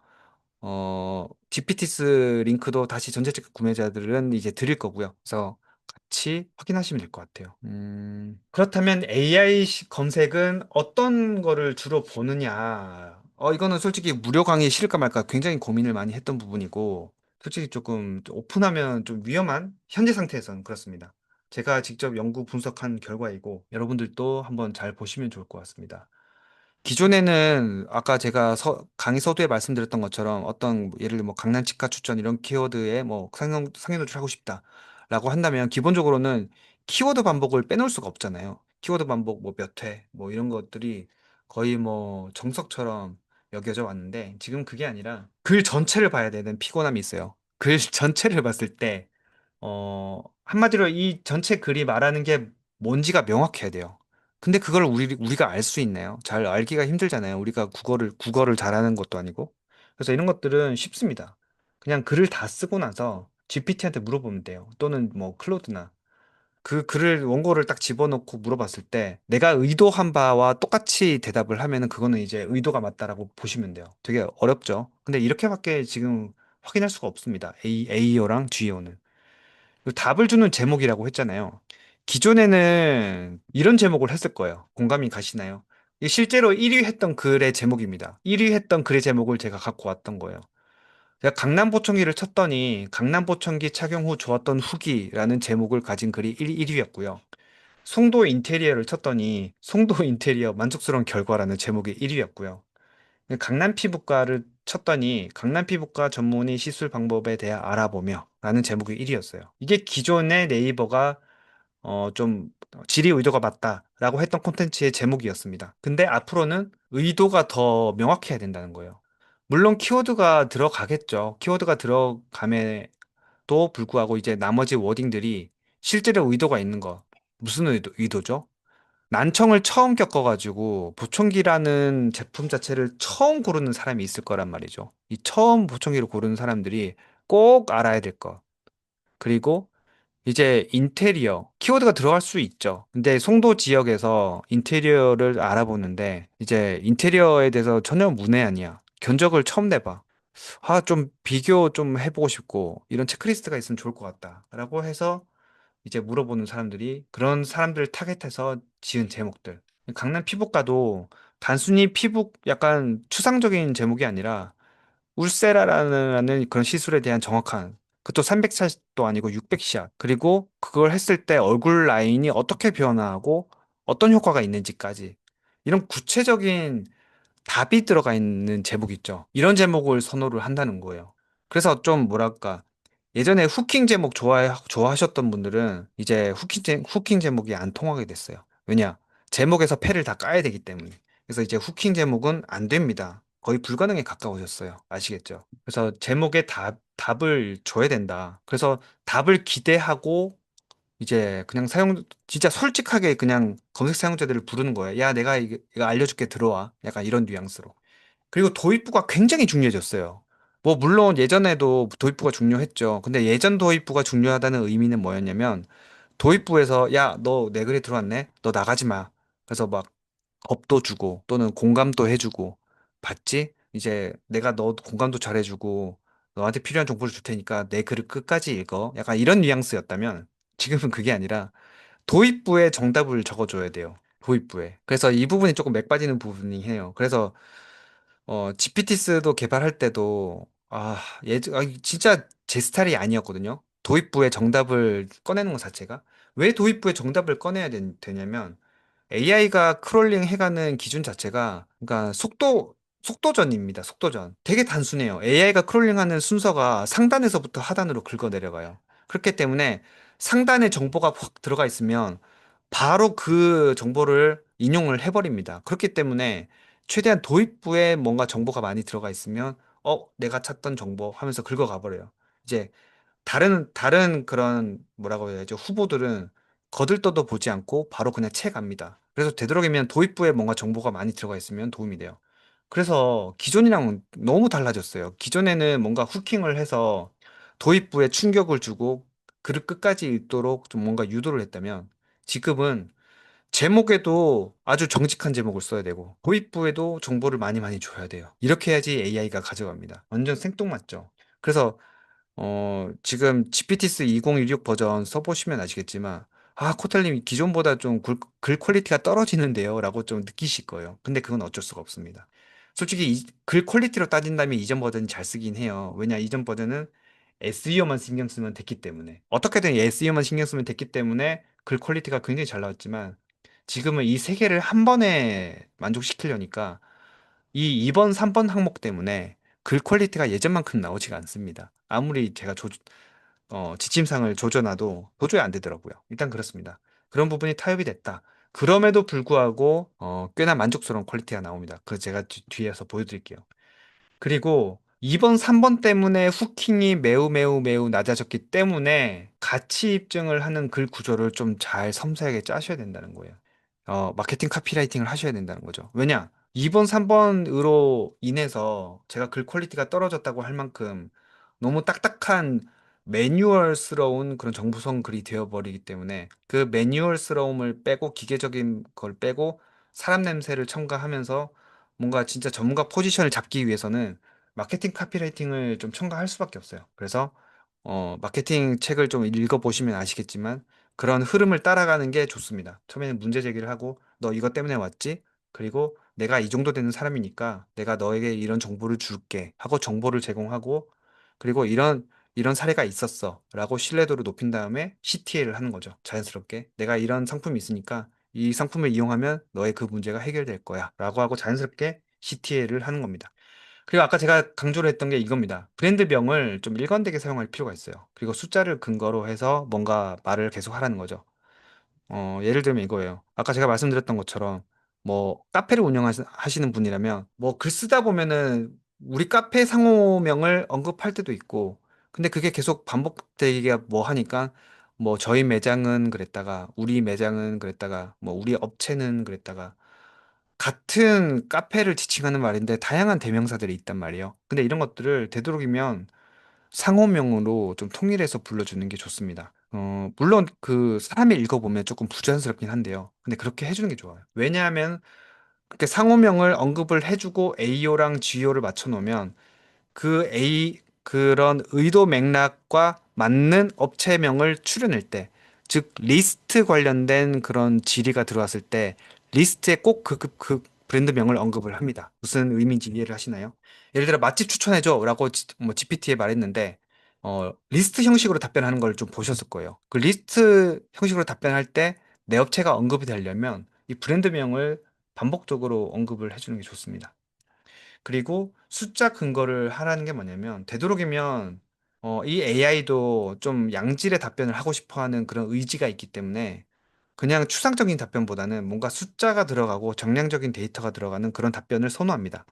Speaker 1: GPT스 링크도 다시 전자책 구매자들은 이제 드릴 거고요. 그래서 같이 확인하시면 될 것 같아요. 그렇다면 AI 검색은 어떤 거를 주로 보느냐? 이거는 솔직히 무료 강의 실을까 말까 굉장히 고민을 많이 했던 부분이고, 솔직히 조금 오픈하면 좀 위험한 현재 상태에서는 그렇습니다. 제가 직접 연구 분석한 결과이고, 여러분들도 한번 잘 보시면 좋을 것 같습니다. 기존에는 아까 제가 강의 서두에 말씀드렸던 것처럼 어떤 예를 들어 뭐 강남 치과 추천 이런 키워드에 뭐 상위 노출하고 싶다라고 한다면 기본적으로는 키워드 반복을 빼놓을 수가 없잖아요. 키워드 반복 뭐 몇 회 뭐 이런 것들이 거의 뭐 정석처럼 여겨져 왔는데 지금 그게 아니라 글 전체를 봐야 되는 피곤함이 있어요. 글 전체를 봤을 때 한마디로 이 전체 글이 말하는 게 뭔지가 명확해야 돼요. 근데 그걸 우리가 알 수 있나요? 잘 알기가 힘들잖아요. 우리가 국어를 잘하는 것도 아니고. 그래서 이런 것들은 쉽습니다. 그냥 글을 다 쓰고 나서 GPT한테 물어보면 돼요. 또는 뭐 클로드나. 그 글을 원고를 딱 집어넣고 물어봤을 때 내가 의도한 바와 똑같이 대답을 하면은 그거는 이제 의도가 맞다라고 보시면 돼요. 되게 어렵죠. 근데 이렇게밖에 지금 확인할 수가 없습니다. A어랑 G어는. 답을 주는 제목이라고 했잖아요. 기존에는 이런 제목을 했을 거예요. 공감이 가시나요? 이 실제로 1위 했던 글의 제목입니다. 1위 했던 글의 제목을 제가 갖고 왔던 거예요. 제가 강남보청기를 쳤더니 강남보청기 착용 후 좋았던 후기라는 제목을 가진 글이 1위였고요. 송도 인테리어를 쳤더니 송도 인테리어 만족스러운 결과라는 제목이 1위였고요. 강남 피부과를 쳤더니 강남 피부과 전문의 시술 방법에 대해 알아보며 라는 제목이 1위였어요. 이게 기존의 네이버가 좀 질의 의도가 맞다라고 했던 콘텐츠의 제목이었습니다. 근데 앞으로는 의도가 더 명확해야 된다는 거예요. 물론 키워드가 들어가겠죠. 키워드가 들어감에도 불구하고 이제 나머지 워딩들이 실제로 의도가 있는 거. 무슨 의도죠? 난청을 처음 겪어가지고 보청기라는 제품 자체를 처음 고르는 사람이 있을 거란 말이죠. 이 처음 보청기를 고르는 사람들이 꼭 알아야 될 것. 그리고 이제 인테리어 키워드가 들어갈 수 있죠. 근데 송도 지역에서 인테리어를 알아보는데 이제 인테리어에 대해서 전혀 문외한이야. 견적을 처음 내봐. 아, 좀 비교 좀 해보고 싶고 이런 체크리스트가 있으면 좋을 것 같다라고 해서 이제 물어보는 사람들이 그런 사람들을 타겟해서 지은 제목들. 강남 피부과도 단순히 피부 약간 추상적인 제목이 아니라 울세라라는 그런 시술에 대한 정확한 그것도 300샷도 아니고 600샷 그리고 그걸 했을 때 얼굴 라인이 어떻게 변화하고 어떤 효과가 있는지까지 이런 구체적인 답이 들어가 있는 제목 있죠. 이런 제목을 선호를 한다는 거예요. 그래서 좀 뭐랄까 예전에 후킹 제목 좋아하셨던 분들은 이제 후킹 제목이 안 통하게 됐어요. 왜냐? 제목에서 패를 다 까야 되기 때문에. 그래서 이제 후킹 제목은 안 됩니다. 거의 불가능에 가까워졌어요. 아시겠죠? 그래서 제목에 답을 줘야 된다. 그래서 답을 기대하고 이제 그냥 진짜 솔직하게 그냥 검색 사용자들을 부르는 거예요. 야, 내가 이거 알려줄게, 들어와. 약간 이런 뉘앙스로. 그리고 도입부가 굉장히 중요해졌어요. 뭐, 물론 예전에도 도입부가 중요했죠. 근데 예전 도입부가 중요하다는 의미는 뭐였냐면, 도입부에서, 야, 너 내 글에 들어왔네? 너 나가지 마. 그래서 막, 겁도 주고, 또는 공감도 해주고, 봤지? 이제 내가 너 공감도 잘해주고, 너한테 필요한 정보를 줄 테니까 내 글을 끝까지 읽어. 약간 이런 뉘앙스였다면, 지금은 그게 아니라, 도입부에 정답을 적어줘야 돼요. 도입부에. 그래서 이 부분이 조금 맥 빠지는 부분이 해요. 그래서 GPT스도 개발할 때도, 진짜 제 스타일이 아니었거든요. 도입부에 정답을 꺼내는 것 자체가. 왜 도입부에 정답을 꺼내야 되냐면, AI가 크롤링 해가는 기준 자체가, 그러니까 속도전입니다. 속도전. 되게 단순해요. AI가 크롤링하는 순서가 상단에서부터 하단으로 긁어 내려가요. 그렇기 때문에 상단에 정보가 확 들어가 있으면 바로 그 정보를 인용을 해버립니다. 그렇기 때문에 최대한 도입부에 뭔가 정보가 많이 들어가 있으면 내가 찾던 정보 하면서 긁어가 버려요. 이제 다른 그런 뭐라고 해야죠? 후보들은 거들떠도 보지 않고 바로 그냥 채 갑니다. 그래서 되도록이면 도입부에 뭔가 정보가 많이 들어가 있으면 도움이 돼요. 그래서 기존이랑 너무 달라졌어요. 기존에는 뭔가 후킹을 해서 도입부에 충격을 주고 글을 끝까지 읽도록 좀 뭔가 유도를 했다면 지금은 제목에도 아주 정직한 제목을 써야 되고 도입부에도 정보를 많이 많이 줘야 돼요. 이렇게 해야지 AI가 가져갑니다. 완전 생뚱맞죠. 그래서 지금 GPTs 2016 버전 써보시면 아시겠지만 코탈님 기존보다 좀 글 퀄리티가 떨어지는데요 라고 좀 느끼실 거예요. 근데 그건 어쩔 수가 없습니다. 솔직히 글 퀄리티로 따진다면 이전 버전이 잘 쓰긴 해요. 왜냐 이전 버전은 SEO만 신경 쓰면 됐기 때문에 어떻게든 SEO만 신경 쓰면 됐기 때문에 글 퀄리티가 굉장히 잘 나왔지만 지금은 이 세 개를 한 번에 만족시키려니까 이 2번, 3번 항목 때문에 글 퀄리티가 예전만큼 나오지가 않습니다. 아무리 제가 지침상을 조져놔도 도저히 안 되더라고요. 일단 그렇습니다. 그런 부분이 타협이 됐다. 그럼에도 불구하고 꽤나 만족스러운 퀄리티가 나옵니다. 그 제가 뒤에서 보여드릴게요. 그리고 2번, 3번 때문에 후킹이 매우 매우 매우 낮아졌기 때문에 가치 입증을 하는 글 구조를 좀 잘 섬세하게 짜셔야 된다는 거예요. 마케팅 카피라이팅을 하셔야 된다는 거죠. 왜냐? 2번, 3번으로 인해서 제가 글 퀄리티가 떨어졌다고 할 만큼 너무 딱딱한 매뉴얼스러운 그런 정보성 글이 되어버리기 때문에 그 매뉴얼스러움을 빼고 기계적인 걸 빼고 사람 냄새를 첨가하면서 뭔가 진짜 전문가 포지션을 잡기 위해서는 마케팅 카피라이팅을 좀 첨가할 수밖에 없어요. 그래서 마케팅 책을 좀 읽어보시면 아시겠지만 그런 흐름을 따라가는 게 좋습니다. 처음에는 문제 제기를 하고 너 이것 때문에 왔지? 그리고 내가 이 정도 되는 사람이니까 내가 너에게 이런 정보를 줄게 하고 정보를 제공하고 그리고 이런 사례가 있었어 라고 신뢰도를 높인 다음에 CTA를 하는 거죠. 자연스럽게 내가 이런 상품이 있으니까 이 상품을 이용하면 너의 그 문제가 해결될 거야 라고 하고 자연스럽게 CTA를 하는 겁니다. 그리고 아까 제가 강조를 했던 게 이겁니다. 브랜드명을 좀 일관되게 사용할 필요가 있어요. 그리고 숫자를 근거로 해서 뭔가 말을 계속 하라는 거죠. 예를 들면 이거예요. 아까 제가 말씀드렸던 것처럼 뭐 카페를 운영하시는 분이라면 뭐 글 쓰다 보면은 우리 카페 상호명을 언급할 때도 있고 근데 그게 계속 반복되기가 뭐 하니까 뭐 저희 매장은 그랬다가 우리 매장은 그랬다가 뭐 우리 업체는 그랬다가 같은 카페를 지칭하는 말인데 다양한 대명사들이 있단 말이에요. 근데 이런 것들을 되도록이면 상호명으로 좀 통일해서 불러주는 게 좋습니다. 물론 그 사람이 읽어보면 조금 부자연스럽긴 한데요. 근데 그렇게 해주는 게 좋아요. 왜냐하면 그렇게 상호명을 언급을 해주고 AO랑 GO를 맞춰놓으면 그 그런 의도 맥락과 맞는 업체명을 추려낼 때, 즉, 리스트 관련된 그런 질의가 들어왔을 때, 리스트에 꼭 그 브랜드명을 언급을 합니다. 무슨 의미인지 이해를 하시나요? 예를 들어, 맛집 추천해줘 라고 뭐 GPT에 말했는데, 리스트 형식으로 답변하는 걸 좀 보셨을 거예요. 그 리스트 형식으로 답변할 때, 내 업체가 언급이 되려면 이 브랜드명을 반복적으로 언급을 해주는 게 좋습니다. 그리고 숫자 근거를 하라는 게 뭐냐면 되도록이면 이 AI도 좀 양질의 답변을 하고 싶어 하는 그런 의지가 있기 때문에 그냥 추상적인 답변보다는 뭔가 숫자가 들어가고 정량적인 데이터가 들어가는 그런 답변을 선호합니다.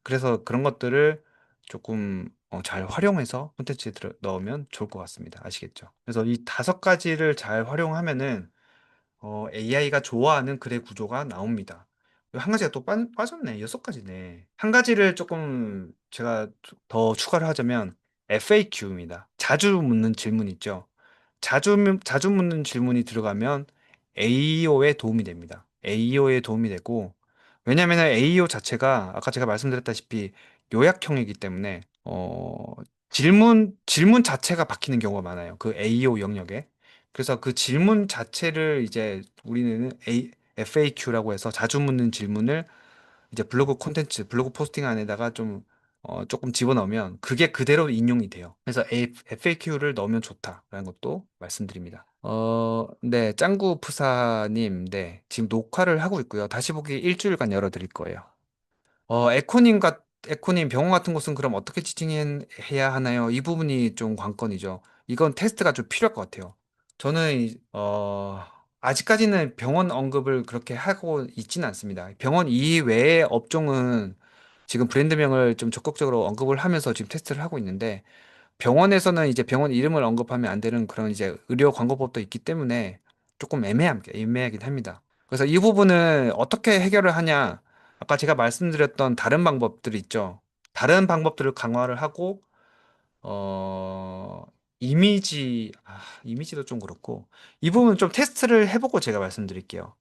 Speaker 1: 그래서 그런 것들을 조금 잘 활용해서 콘텐츠에 넣으면 좋을 것 같습니다. 아시겠죠? 그래서 이 5가지를 잘 활용하면은 AI가 좋아하는 글의 구조가 나옵니다. 한 가지가 또 빠졌네. 6가지네. 한 가지를 조금 제가 더 추가를 하자면 FAQ입니다. 자주 묻는 질문 있죠. 자주 묻는 질문이 들어가면 AEO에 도움이 됩니다. AEO에 도움이 되고, 왜냐하면 AEO 자체가 아까 제가 말씀드렸다시피 요약형이기 때문에, 질문 자체가 박히는 경우가 많아요. 그 AEO 영역에. 그래서 그 질문 자체를 이제 우리는 FAQ라고 해서 자주 묻는 질문을 이제 블로그 콘텐츠, 블로그 포스팅 안에다가 좀 조금 집어넣으면 그게 그대로 인용이 돼요. 그래서 FAQ를 넣으면 좋다라는 것도 말씀드립니다. 네, 짱구 푸사님, 네, 지금 녹화를 하고 있고요. 다시 보기 일주일간 열어드릴 거예요. 에코님 병원 같은 곳은 그럼 어떻게 지칭해야 하나요? 이 부분이 좀 관건이죠. 이건 테스트가 좀 필요할 것 같아요. 저는, 아직까지는 병원 언급을 그렇게 하고 있지는 않습니다. 병원 이외의 업종은 지금 브랜드명을 좀 적극적으로 언급을 하면서 지금 테스트를 하고 있는데, 병원에서는 이제 병원 이름을 언급하면 안 되는 그런 이제 의료 광고법도 있기 때문에 조금 애매하긴 합니다. 그래서 이 부분은 어떻게 해결을 하냐? 아까 제가 말씀드렸던 다른 방법들이 있죠. 다른 방법들을 강화를 하고, 어, 이미지도 좀 그렇고, 이 부분은 좀 테스트를 해보고 제가 말씀드릴게요.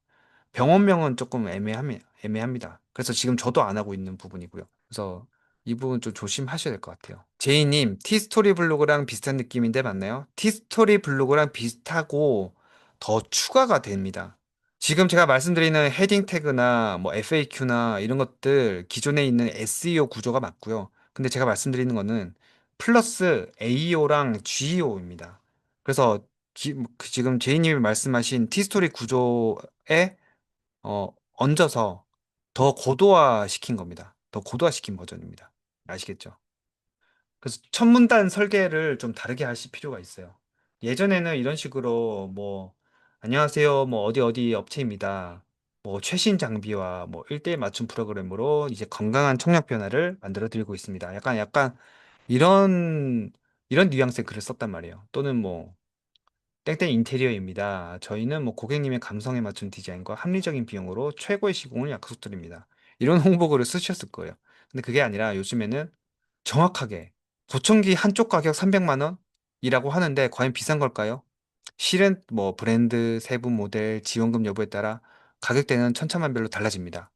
Speaker 1: 병원명은 조금 애매합니다. 그래서 지금 저도 안 하고 있는 부분이고요. 그래서 이 부분 좀 조심하셔야 될 것 같아요. 제이님, 티스토리 블로그랑 비슷한 느낌인데 맞나요? 티스토리 블로그랑 비슷하고 더 추가가 됩니다. 지금 제가 말씀드리는 헤딩 태그나 뭐 FAQ나 이런 것들 기존에 있는 SEO 구조가 맞고요. 근데 제가 말씀드리는 거는 플러스 AEO랑 GEO입니다. 그래서 지금 제이님이 말씀하신 티스토리 구조에 얹어서 더 고도화 시킨 겁니다. 더 고도화 시킨 버전입니다. 아시겠죠? 그래서 첫 문단 설계를 좀 다르게 하실 필요가 있어요. 예전에는 이런 식으로 뭐 안녕하세요. 뭐 어디 어디 업체입니다. 뭐 최신 장비와 뭐 1대1 맞춤 프로그램으로 이제 건강한 청력 변화를 만들어 드리고 있습니다. 약간 이런 뉘앙스의 글을 썼단 말이에요. 또는 뭐 땡땡 인테리어입니다. 저희는 뭐 고객님의 감성에 맞춘 디자인과 합리적인 비용으로 최고의 시공을 약속드립니다. 이런 홍보글을 쓰셨을 거예요. 근데 그게 아니라 요즘에는 정확하게 보청기 한쪽 가격 300만 원? 이라고 하는데 과연 비싼 걸까요? 실은 뭐 브랜드, 세부 모델, 지원금 여부에 따라 가격대는 천차만별로 달라집니다.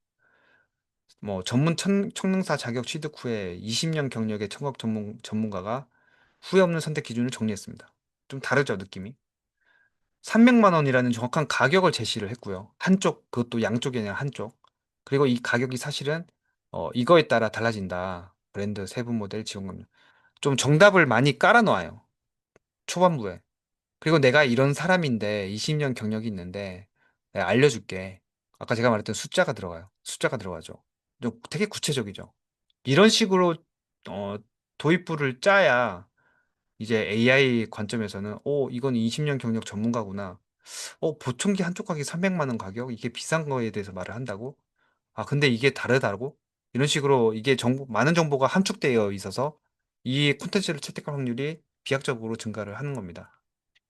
Speaker 1: 뭐 청능사 자격 취득 후에 20년 경력의 청각 전문가가 후회 없는 선택 기준을 정리했습니다. 좀 다르죠, 느낌이? 300만 원이라는 정확한 가격을 제시를 했고요. 한쪽, 그것도 양쪽이 아니라 한쪽. 그리고 이 가격이 사실은 이거에 따라 달라진다. 브랜드, 세부 모델, 지원금. 좀 정답을 많이 깔아놓아요. 초반부에. 그리고 내가 이런 사람인데 20년 경력이 있는데 내가 알려줄게. 아까 제가 말했던 숫자가 들어가요. 숫자가 들어가죠. 좀 되게 구체적이죠. 이런 식으로 어, 도입부를 짜야 이제 AI 관점에서는 이건 20년 경력 전문가구나. 보청기 한쪽 가격이 300만 원 가격? 이게 비싼 거에 대해서 말을 한다고? 아, 근데 이게 다르다고? 이런 식으로 이게 많은 정보가 함축되어 있어서 이 콘텐츠를 채택할 확률이 비약적으로 증가를 하는 겁니다.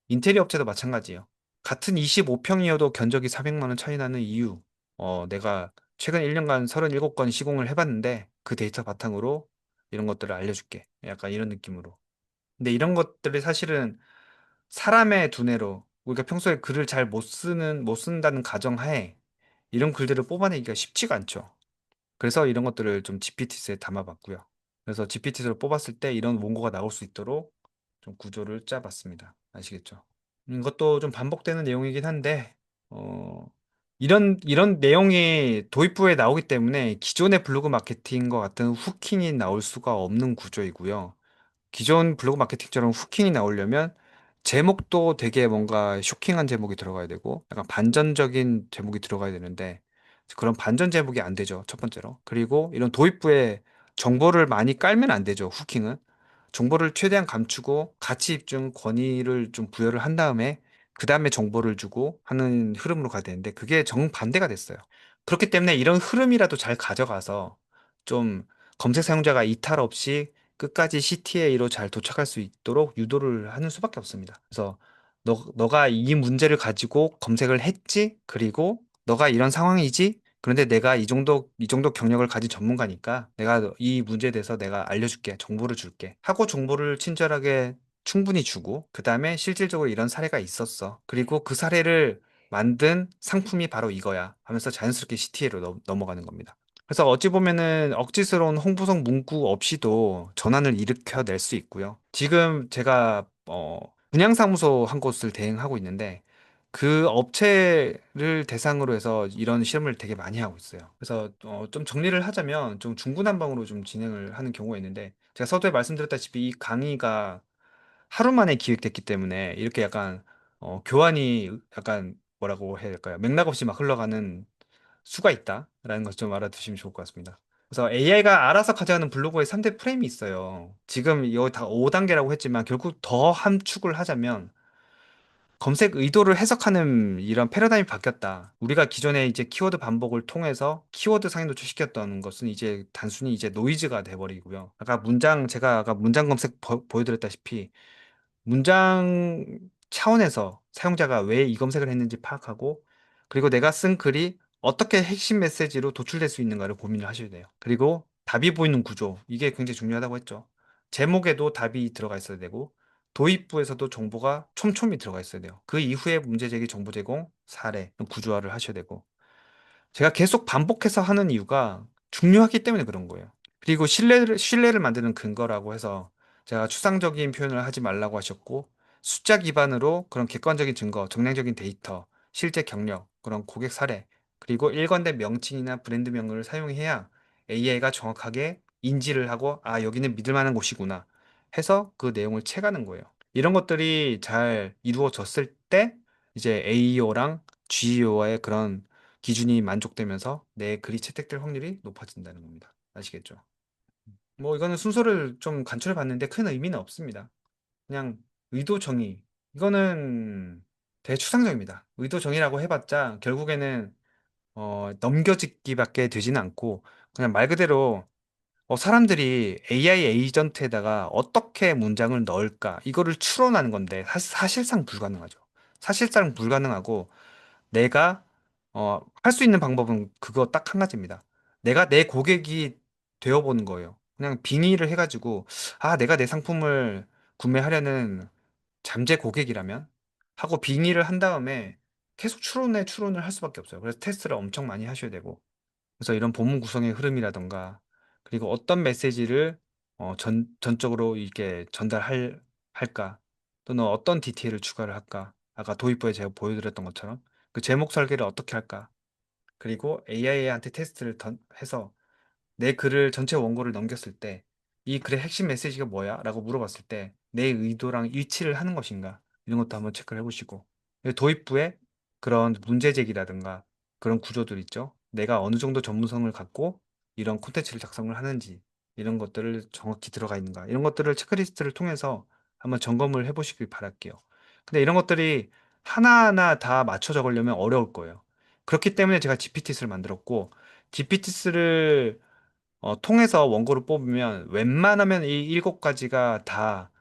Speaker 1: 인테리어 업체도 마찬가지예요. 같은 25평이어도 견적이 400만 원 차이 나는 이유. 내가 최근 1년간 37건 시공을 해봤는데 그 데이터 바탕으로 이런 것들을 알려줄게. 약간 이런 느낌으로. 근데 이런 것들이 사실은 사람의 두뇌로 우리가 평소에 글을 잘 못 쓴다는 가정하에 이런 글들을 뽑아내기가 쉽지가 않죠. 그래서 이런 것들을 좀 GPT에 담아봤고요. 그래서 GPT로 뽑았을 때 이런 원고가 나올 수 있도록 좀 구조를 짜봤습니다. 아시겠죠? 이것도 좀 반복되는 내용이긴 한데, 어, 이런 내용이 도입부에 나오기 때문에 기존의 블로그 마케팅과 같은 후킹이 나올 수가 없는 구조이고요. 기존 블로그 마케팅처럼 후킹이 나오려면 제목도 되게 뭔가 쇼킹한 제목이 들어가야 되고 약간 반전적인 제목이 들어가야 되는데 그런 반전 제목이 안 되죠. 첫 번째로. 그리고 이런 도입부에 정보를 많이 깔면 안 되죠. 후킹은. 정보를 최대한 감추고 가치 입증 권위를 좀 부여를 한 다음에 그 다음에 정보를 주고 하는 흐름으로 가야 되는데 그게 정반대가 됐어요. 그렇기 때문에 이런 흐름이라도 잘 가져가서 좀 검색 사용자가 이탈 없이 끝까지 CTA로 잘 도착할 수 있도록 유도를 하는 수밖에 없습니다. 그래서 너가 이 문제를 가지고 검색을 했지? 그리고 너가 이런 상황이지? 그런데 내가 이 정도 경력을 가진 전문가니까 내가 이 문제에 대해서 내가 알려줄게. 정보를 줄게. 하고 정보를 친절하게 충분히 주고, 그 다음에 실질적으로 이런 사례가 있었어. 그리고 그 사례를 만든 상품이 바로 이거야. 하면서 자연스럽게 CTA로 넘어가는 겁니다. 그래서 어찌 보면은 억지스러운 홍보성 문구 없이도 전환을 일으켜낼 수 있고요. 지금 제가 분양사무소 한 곳을 대행하고 있는데 그 업체를 대상으로 해서 이런 실험을 되게 많이 하고 있어요. 그래서 좀 정리를 하자면 좀 중구난방으로 좀 진행을 하는 경우가 있는데 제가 서두에 말씀드렸다시피 이 강의가 하루 만에 기획됐기 때문에 이렇게 약간 교환이 약간 뭐라고 해야 될까요? 맥락 없이 막 흘러가는 수가 있다라는 것 좀 알아두시면 좋을 것 같습니다. 그래서 AI가 알아서 가져가는 블로그의 3대 프레임이 있어요. 지금 이거 다 5단계라고 했지만 결국 더 함축을 하자면 검색 의도를 해석하는 이런 패러다임이 바뀌었다. 우리가 기존에 이제 키워드 반복을 통해서 키워드 상위 노출시켰던 것은 이제 단순히 이제 노이즈가 돼버리고요. 제가 아까 문장 검색 보여드렸다시피 문장 차원에서 사용자가 왜 이 검색을 했는지 파악하고 그리고 내가 쓴 글이 어떻게 핵심 메시지로 도출될 수 있는가를 고민을 하셔야 돼요. 그리고 답이 보이는 구조, 이게 굉장히 중요하다고 했죠. 제목에도 답이 들어가 있어야 되고 도입부에서도 정보가 촘촘히 들어가 있어야 돼요. 그 이후에 문제 제기, 정보 제공, 사례, 구조화를 하셔야 되고 제가 계속 반복해서 하는 이유가 중요하기 때문에 그런 거예요. 그리고 신뢰를 만드는 근거라고 해서 제가 추상적인 표현을 하지 말라고 하셨고, 숫자 기반으로 그런 객관적인 증거, 정량적인 데이터, 실제 경력, 그런 고객 사례, 그리고 일관된 명칭이나 브랜드 명을 사용해야 AI가 정확하게 인지를 하고, 아, 여기는 믿을 만한 곳이구나 해서 그 내용을 채가는 거예요. 이런 것들이 잘 이루어졌을 때, 이제 AEO랑 GEO와의 그런 기준이 만족되면서 내 글이 채택될 확률이 높아진다는 겁니다. 아시겠죠? 뭐 이거는 순서를 좀 간추려 봤는데 큰 의미는 없습니다. 그냥 의도 정의. 이거는 되게 추상적입니다. 의도 정의라고 해봤자 결국에는 넘겨짓기밖에 되지는 않고 그냥 말 그대로 사람들이 AI 에이전트에다가 어떻게 문장을 넣을까 이거를 추론하는 건데 사실상 불가능하죠. 사실상 불가능하고 내가 할 수 있는 방법은 그거 딱 한 가지입니다. 내가 내 고객이 되어보는 거예요. 그냥 빙의를 해가지고 아 내가 내 상품을 구매하려는 잠재 고객이라면 하고 빙의를 한 다음에 계속 추론을 할 수밖에 없어요. 그래서 테스트를 엄청 많이 하셔야 되고. 그래서 이런 본문 구성의 흐름이라던가 그리고 어떤 메시지를 전적으로 이렇게 할까 또는 어떤 디테일을 추가를 할까 아까 도입부에 제가 보여드렸던 것처럼 그 제목 설계를 어떻게 할까 그리고 AI한테 테스트를 해서 내 글을 전체 원고를 넘겼을 때 이 글의 핵심 메시지가 뭐야? 라고 물어봤을 때 내 의도랑 일치를 하는 것인가? 이런 것도 한번 체크를 해보시고 도입부에 그런 문제 제기라든가 그런 구조들 있죠. 내가 어느 정도 전문성을 갖고 이런 콘텐츠를 작성을 하는지 이런 것들을 정확히 들어가 있는가 이런 것들을 체크리스트를 통해서 한번 점검을 해보시길 바랄게요. 근데 이런 것들이 하나하나 다 맞춰 적으려면 어려울 거예요. 그렇기 때문에 제가 GPT를 만들었고 GPT를 통해서 원고를 뽑으면 웬만하면 이 일곱 가지가 다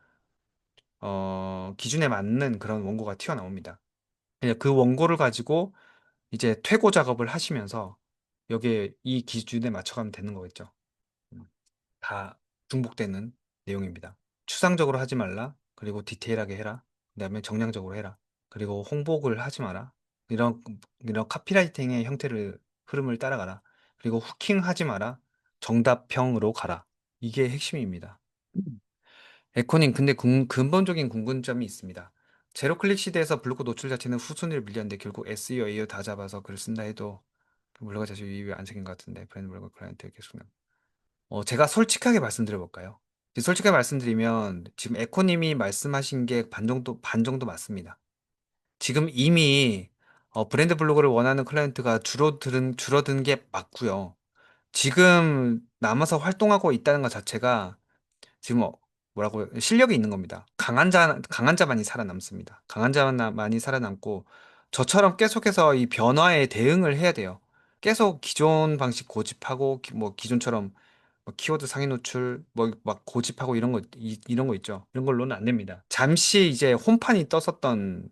Speaker 1: 기준에 맞는 그런 원고가 튀어나옵니다. 그냥 그 원고를 가지고 이제 퇴고 작업을 하시면서 여기에 이 기준에 맞춰가면 되는 거겠죠. 음, 다 중복되는 내용입니다. 추상적으로 하지 말라. 그리고 디테일하게 해라. 그다음에 정량적으로 해라. 그리고 홍보를 하지 마라. 이런 카피라이팅의 흐름을 따라가라. 그리고 후킹하지 마라. 정답형으로 가라. 이게 핵심입니다. 에코님, 근데 근본적인 궁금점이 있습니다. 제로 클릭 시대에서 블로그 노출 자체는 후순위를 밀렸는데 결국 SEO, AO 다 잡아서 글을 쓴다 해도 그 블로그 자체 유입이 안 생긴 것 같은데 브랜드 블로그 클라이언트 계속 제가 솔직하게 말씀드려 볼까요? 솔직하게 말씀드리면 지금 에코님이 말씀하신 게 반 정도 맞습니다. 지금 이미 브랜드 블로그를 원하는 클라이언트가 줄어든 게 맞고요. 지금 남아서 활동하고 있다는 것 자체가 지금 뭐라고 실력이 있는 겁니다. 강한 자만이 살아남습니다. 강한 자만이 살아남고 저처럼 계속해서 이 변화에 대응을 해야 돼요. 계속 기존 방식 고집하고 뭐 기존처럼 뭐 키워드 상위 노출 뭐 막 고집하고 이런 거 있죠. 이런 걸로는 안 됩니다. 잠시 이제 홈판이 떴었던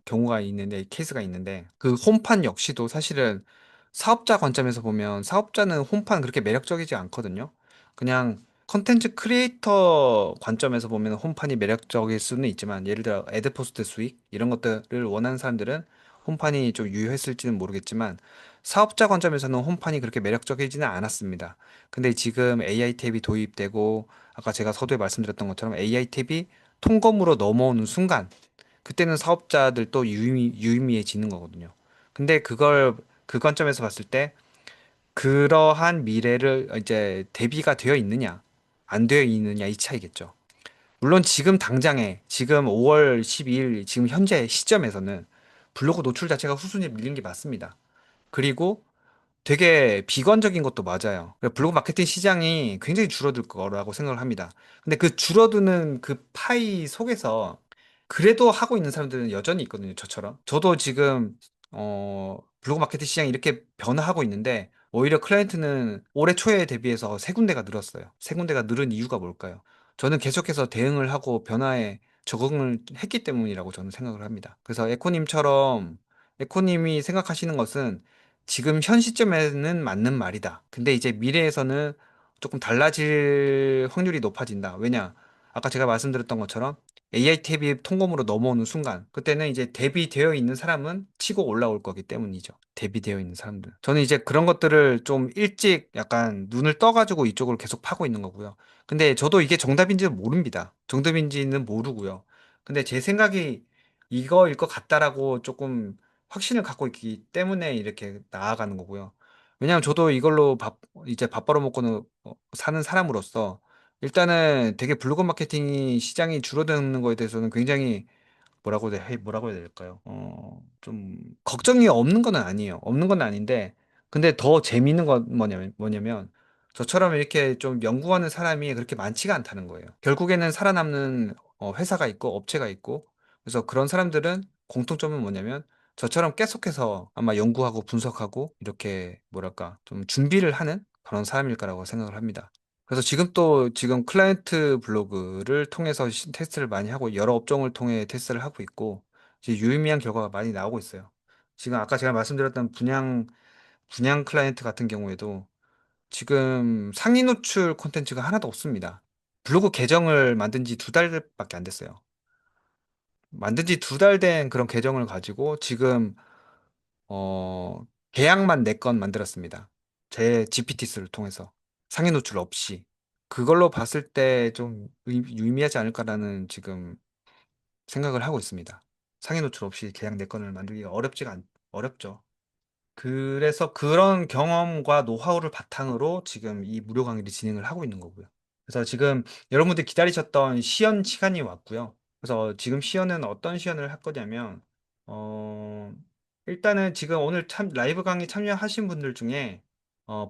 Speaker 1: 케이스가 있는데 그 홈판 역시도 사실은 사업자 관점에서 보면 사업자는 홈판 그렇게 매력적이지 않거든요. 그냥 컨텐츠 크리에이터 관점에서 보면 홈판이 매력적일 수는 있지만 예를 들어 애드포스트 수익 이런 것들을 원하는 사람들은 홈판이 좀 유효했을지는 모르겠지만 사업자 관점에서는 홈판이 그렇게 매력적이지는 않았습니다. 근데 지금 AI 탭이 도입되고 아까 제가 서두에 말씀드렸던 것처럼 AI 탭이 통검으로 넘어오는 순간 그때는 사업자들도 유의미해지는 거거든요. 근데 그걸 그 관점에서 봤을 때 그러한 미래를 이제 대비가 되어 있느냐 안 되어 있느냐 이 차이겠죠. 물론 지금 5월 12일 지금 현재 시점에서는 블로그 노출 자체가 후순위에 밀린 게 맞습니다. 그리고 되게 비관적인 것도 맞아요. 블로그 마케팅 시장이 굉장히 줄어들 거라고 생각을 합니다. 근데 그 줄어드는 그 파이 속에서 그래도 하고 있는 사람들은 여전히 있거든요. 저처럼. 저도 지금 블로그 마케팅 시장이 이렇게 변화하고 있는데 오히려 클라이언트는 올해 초에 대비해서 세 군데가 늘었어요. 세 군데가 늘은 이유가 뭘까요? 저는 계속해서 대응을 하고 변화에 적응을 했기 때문이라고 저는 생각을 합니다. 그래서 에코님이 생각하시는 것은 지금 현 시점에는 맞는 말이다. 근데 이제 미래에서는 조금 달라질 확률이 높아진다. 왜냐? 아까 제가 말씀드렸던 것처럼 AI 탭이 통금으로 넘어오는 순간, 그때는 이제 대비되어 있는 사람은 치고 올라올 거기 때문이죠. 대비되어 있는 사람들. 저는 이제 그런 것들을 좀 일찍 약간 눈을 떠가지고 이쪽으로 계속 파고 있는 거고요. 근데 저도 이게 정답인지는 모릅니다. 정답인지는 모르고요. 근데 제 생각이 이거일 것 같다라고 조금 확신을 갖고 있기 때문에 이렇게 나아가는 거고요. 왜냐하면 저도 이제 밥 벌어먹고는 사는 사람으로서 일단은 되게 블로그 마케팅이 시장이 줄어드는 거에 대해서는 굉장히 뭐라고 해야 될까요? 좀 걱정이 없는 건 아니에요. 없는 건 아닌데 근데 더 재미있는 건 뭐냐면 저처럼 이렇게 좀 연구하는 사람이 그렇게 많지가 않다는 거예요. 결국에는 살아남는 회사가 있고 업체가 있고 그래서 그런 사람들은 공통점은 뭐냐면 저처럼 계속해서 아마 연구하고 분석하고 이렇게 뭐랄까 좀 준비를 하는 그런 사람일 거라고 생각을 합니다. 그래서 지금 클라이언트 블로그를 통해서 테스트를 많이 하고 여러 업종을 통해 테스트를 하고 있고 이제 유의미한 결과가 많이 나오고 있어요. 지금 아까 제가 말씀드렸던 분양 클라이언트 같은 경우에도 지금 상위 노출 콘텐츠가 하나도 없습니다. 블로그 계정을 만든 지 두 달밖에 안 됐어요. 만든 지 2달 된 그런 계정을 가지고 지금 계약만 4건 만들었습니다. 제 GPT스를 통해서 상해 노출 없이 그걸로 봤을 때 좀 유의미하지 않을까라는 지금 생각을 하고 있습니다. 상해 노출 없이 계약 4건을 만들기가 어렵죠. 그래서 그런 경험과 노하우를 바탕으로 지금 이 무료 강의를 진행을 하고 있는 거고요. 그래서 지금 여러분들 기다리셨던 시연 시간이 왔고요. 그래서 지금 시연은 어떤 시연을 할 거냐면, 어, 일단은 지금 오늘 라이브 강의 참여하신 분들 중에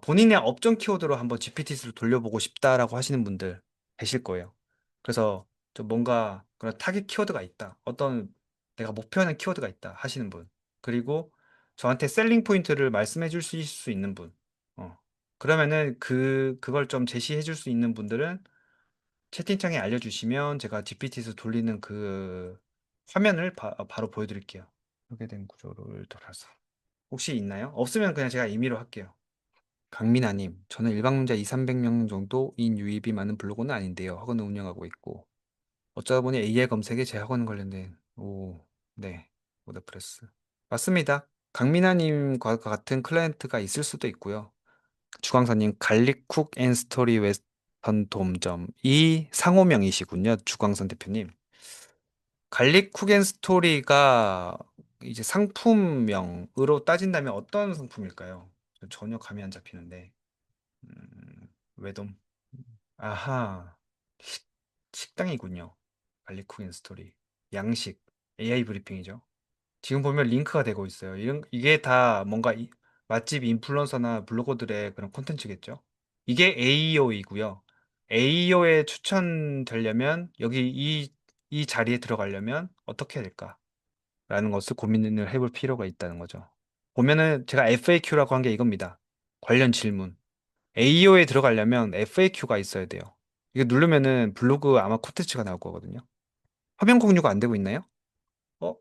Speaker 1: 본인의 업종 키워드로 한번 GPT를 돌려보고 싶다라고 하시는 분들 계실 거예요. 그래서 좀 뭔가 그런 타깃 키워드가 있다. 어떤 내가 목표하는 키워드가 있다 하시는 분. 그리고 저한테 셀링 포인트를 말씀해 줄 수 있는 분. 어. 그러면은 그걸 좀 제시해 줄 수 있는 분들은 채팅창에 알려주시면 제가 GPT에서 돌리는 그 화면을 바로 보여드릴게요. 소개된 구조를 돌아서. 혹시 있나요? 없으면 그냥 제가 임의로 할게요. 강민아님, 저는 일방문자 2, 300명 정도인 유입이 많은 블로그는 아닌데요. 학원을 운영하고 있고. 어쩌다 보니 AI 검색에 제 학원 관련된, 네, 워드프레스. 맞습니다. 강민아님과 같은 클라이언트가 있을 수도 있고요. 주광사님, 갈릭쿡 앤 스토리 웨스턴 돔점. 이 상호명이시군요. 주광선 대표님. 갈릭쿡 앤 스토리가 이제 상품명으로 따진다면 어떤 상품일까요? 전혀 감이 안 잡히는데. 외돔. 아하. 식당이군요. 갈릭쿡 앤 스토리. 양식. AI 브리핑이죠. 지금 보면 링크가 되고 있어요. 이게 다 뭔가 맛집 인플루언서나 블로거들의 그런 콘텐츠겠죠. 이게 AEO이고요. AEO에 추천되려면 이 자리에 들어가려면 어떻게 해야 될까라는 것을 고민을 해볼 필요가 있다는 거죠. 보면은 제가 FAQ라고 한 게 이겁니다. 관련 질문. AEO에 들어가려면 FAQ가 있어야 돼요. 이거 누르면은 블로그 아마 콘텐츠가 나올 거거든요. 화면 공유가 안 되고 있나요? 어?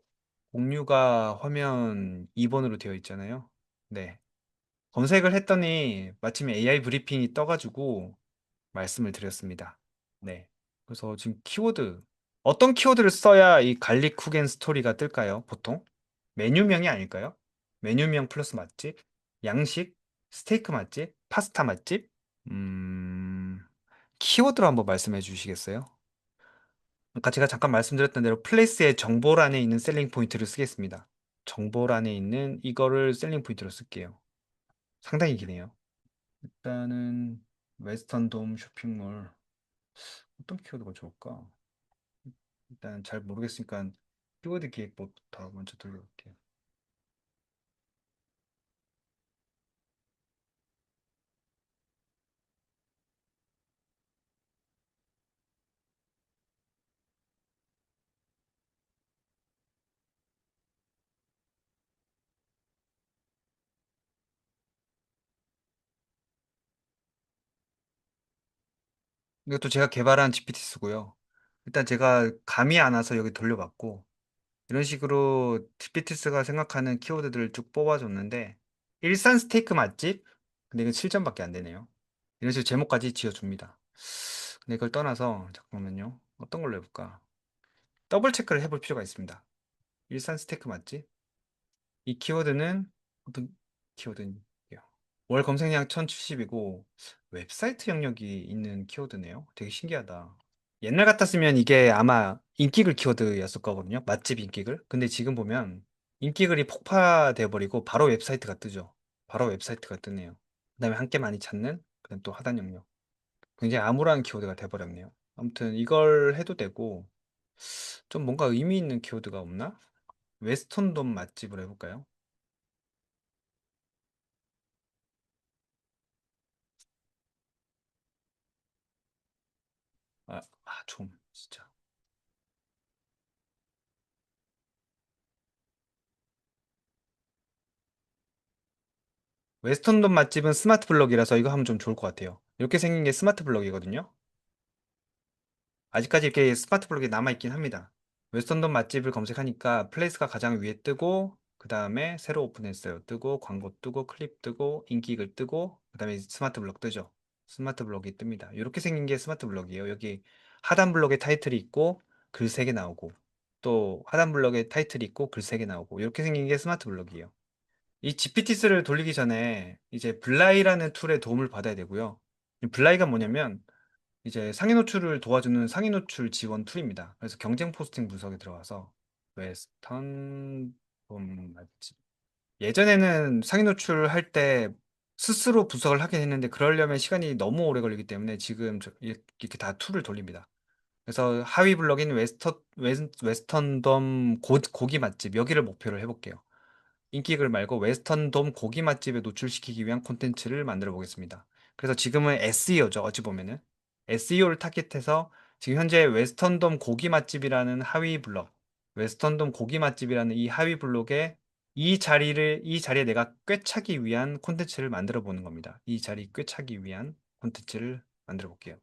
Speaker 1: 공유가 화면 2번으로 되어 있잖아요. 네. 검색을 했더니 마침 AI 브리핑이 떠가지고 말씀을 드렸습니다. 네. 그래서 지금 어떤 키워드를 써야 이 갈릭 쿠겐 스토리가 뜰까요? 보통? 메뉴명이 아닐까요? 메뉴명 플러스 맛집? 양식? 스테이크 맛집? 파스타 맛집? 음, 키워드로 한번 말씀해 주시겠어요? 아까 제가 잠깐 말씀드렸던 대로 플레이스의 정보란에 있는 셀링 포인트를 쓰겠습니다. 정보란에 있는 이거를 셀링 포인트로 쓸게요. 상당히 기네요. 일단은 웨스턴 돔 쇼핑몰 어떤 키워드가 좋을까? 일단 잘 모르겠으니까 키워드 기획법부터 먼저 돌려볼게요. 이것도 제가 개발한 GPT 쓰고요. 일단 제가 감이 안 와서 여기 돌려봤고 이런 식으로 GPT스가 생각하는 키워드들을 쭉 뽑아줬는데 일산 스테이크 맛집? 근데 이건 7점밖에 안 되네요. 이런 식으로 제목까지 지어줍니다. 근데 이걸 떠나서 잠깐만요. 어떤 걸로 해볼까? 더블 체크를 해볼 필요가 있습니다. 일산 스테이크 맛집? 이 키워드는 어떤 키워드인가요? 월 검색량 1070이고 웹사이트 영역이 있는 키워드네요. 되게 신기하다. 옛날 같았으면 이게 아마 인기글 키워드였을 거거든요. 맛집 인기글. 근데 지금 보면 인기글이 폭파돼 버리고 바로 웹사이트가 뜨죠. 바로 웹사이트가 뜨네요. 그다음에 함께 많이 찾는 그다음 또 하단 영역. 굉장히 암울한 키워드가 돼 버렸네요. 아무튼 이걸 해도 되고 좀 뭔가 의미 있는 키워드가 없나? 웨스턴돔 맛집을 해볼까요? 좀 진짜. 웨스턴돔 맛집은 스마트 블럭이라서 이거 하면 좀 좋을 것 같아요. 이렇게 생긴 게 스마트 블럭이거든요. 아직까지 이렇게 스마트 블럭이 남아있긴 합니다. 웨스턴돔 맛집을 검색하니까 플레이스가 가장 위에 뜨고 그 다음에 새로 오픈했어요. 뜨고 광고 뜨고 클립 뜨고 인기글 뜨고 그 다음에 스마트 블럭 뜨죠. 스마트 블럭이 뜹니다. 이렇게 생긴 게 스마트 블럭이에요. 여기 하단 블럭에 타이틀이 있고 글 3개 나오고 또 하단 블럭에 타이틀이 있고 글 3개 나오고 이렇게 생긴 게 스마트 블럭이에요. 이 GPT스를 돌리기 전에 이제 블라이라는 툴의 도움을 받아야 되고요. 이 블라이가 뭐냐면 이제 상위 노출을 도와주는 상위 노출 지원 툴입니다. 그래서 경쟁 포스팅 분석에 들어가서 웨스턴 맞지? 예전에는 상위 노출할 때 스스로 분석을 하긴 했는데 그러려면 시간이 너무 오래 걸리기 때문에 지금 이렇게 다 툴을 돌립니다. 그래서 하위 블럭인 웨스턴덤 고기 맛집 여기를 목표로 해볼게요. 인기글 말고 웨스턴돔 고기 맛집에 노출시키기 위한 콘텐츠를 만들어 보겠습니다. 그래서 지금은 SEO죠. 어찌 보면은 SEO를 타깃해서 지금 현재 웨스턴돔 고기 맛집이라는 하위 블록, 웨스턴돔 고기 맛집이라는 이 하위 블록에 이 자리에 내가 꿰차기 위한 콘텐츠를 만들어 보는 겁니다. 이 자리 꿰차기 위한 콘텐츠를 만들어 볼게요.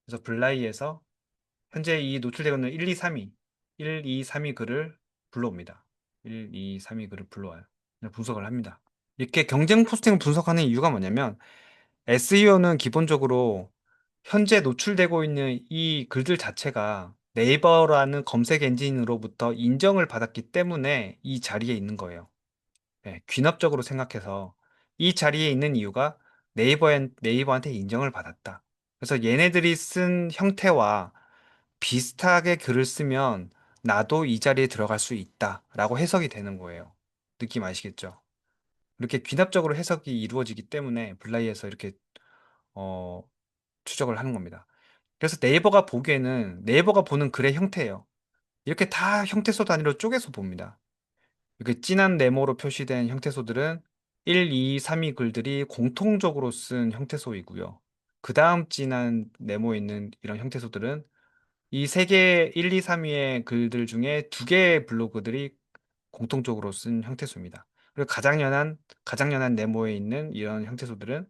Speaker 1: 그래서 블라이에서 현재 이 노출되고 있는 1, 2, 3위, 1, 2, 3위 글을 불러옵니다. 1, 2, 3위 글을 불러와요. 분석을 합니다. 이렇게 경쟁 포스팅을 분석하는 이유가 뭐냐면 SEO는 기본적으로 현재 노출되고 있는 이 글들 자체가 네이버라는 검색 엔진으로부터 인정을 받았기 때문에 이 자리에 있는 거예요. 네, 귀납적으로 생각해서 이 자리에 있는 이유가 네이버한테 인정을 받았다. 그래서 얘네들이 쓴 형태와 비슷하게 글을 쓰면 나도 이 자리에 들어갈 수 있다라고 해석이 되는 거예요. 느낌 아시겠죠? 이렇게 귀납적으로 해석이 이루어지기 때문에 블라이에서 이렇게 어, 추적을 하는 겁니다. 그래서 네이버가 보는 글의 형태예요. 이렇게 다 형태소 단위로 쪼개서 봅니다. 이렇게 진한 네모로 표시된 형태소들은 1, 2, 3위 글들이 공통적으로 쓴 형태소이고요. 그 다음 진한 네모에 있는 이런 형태소들은 이 세 개, 1, 2, 3위의 글들 중에 두 개의 블로그들이 공통적으로 쓴 형태소입니다. 그리고 가장 연한 네모에 있는 이런 형태소들은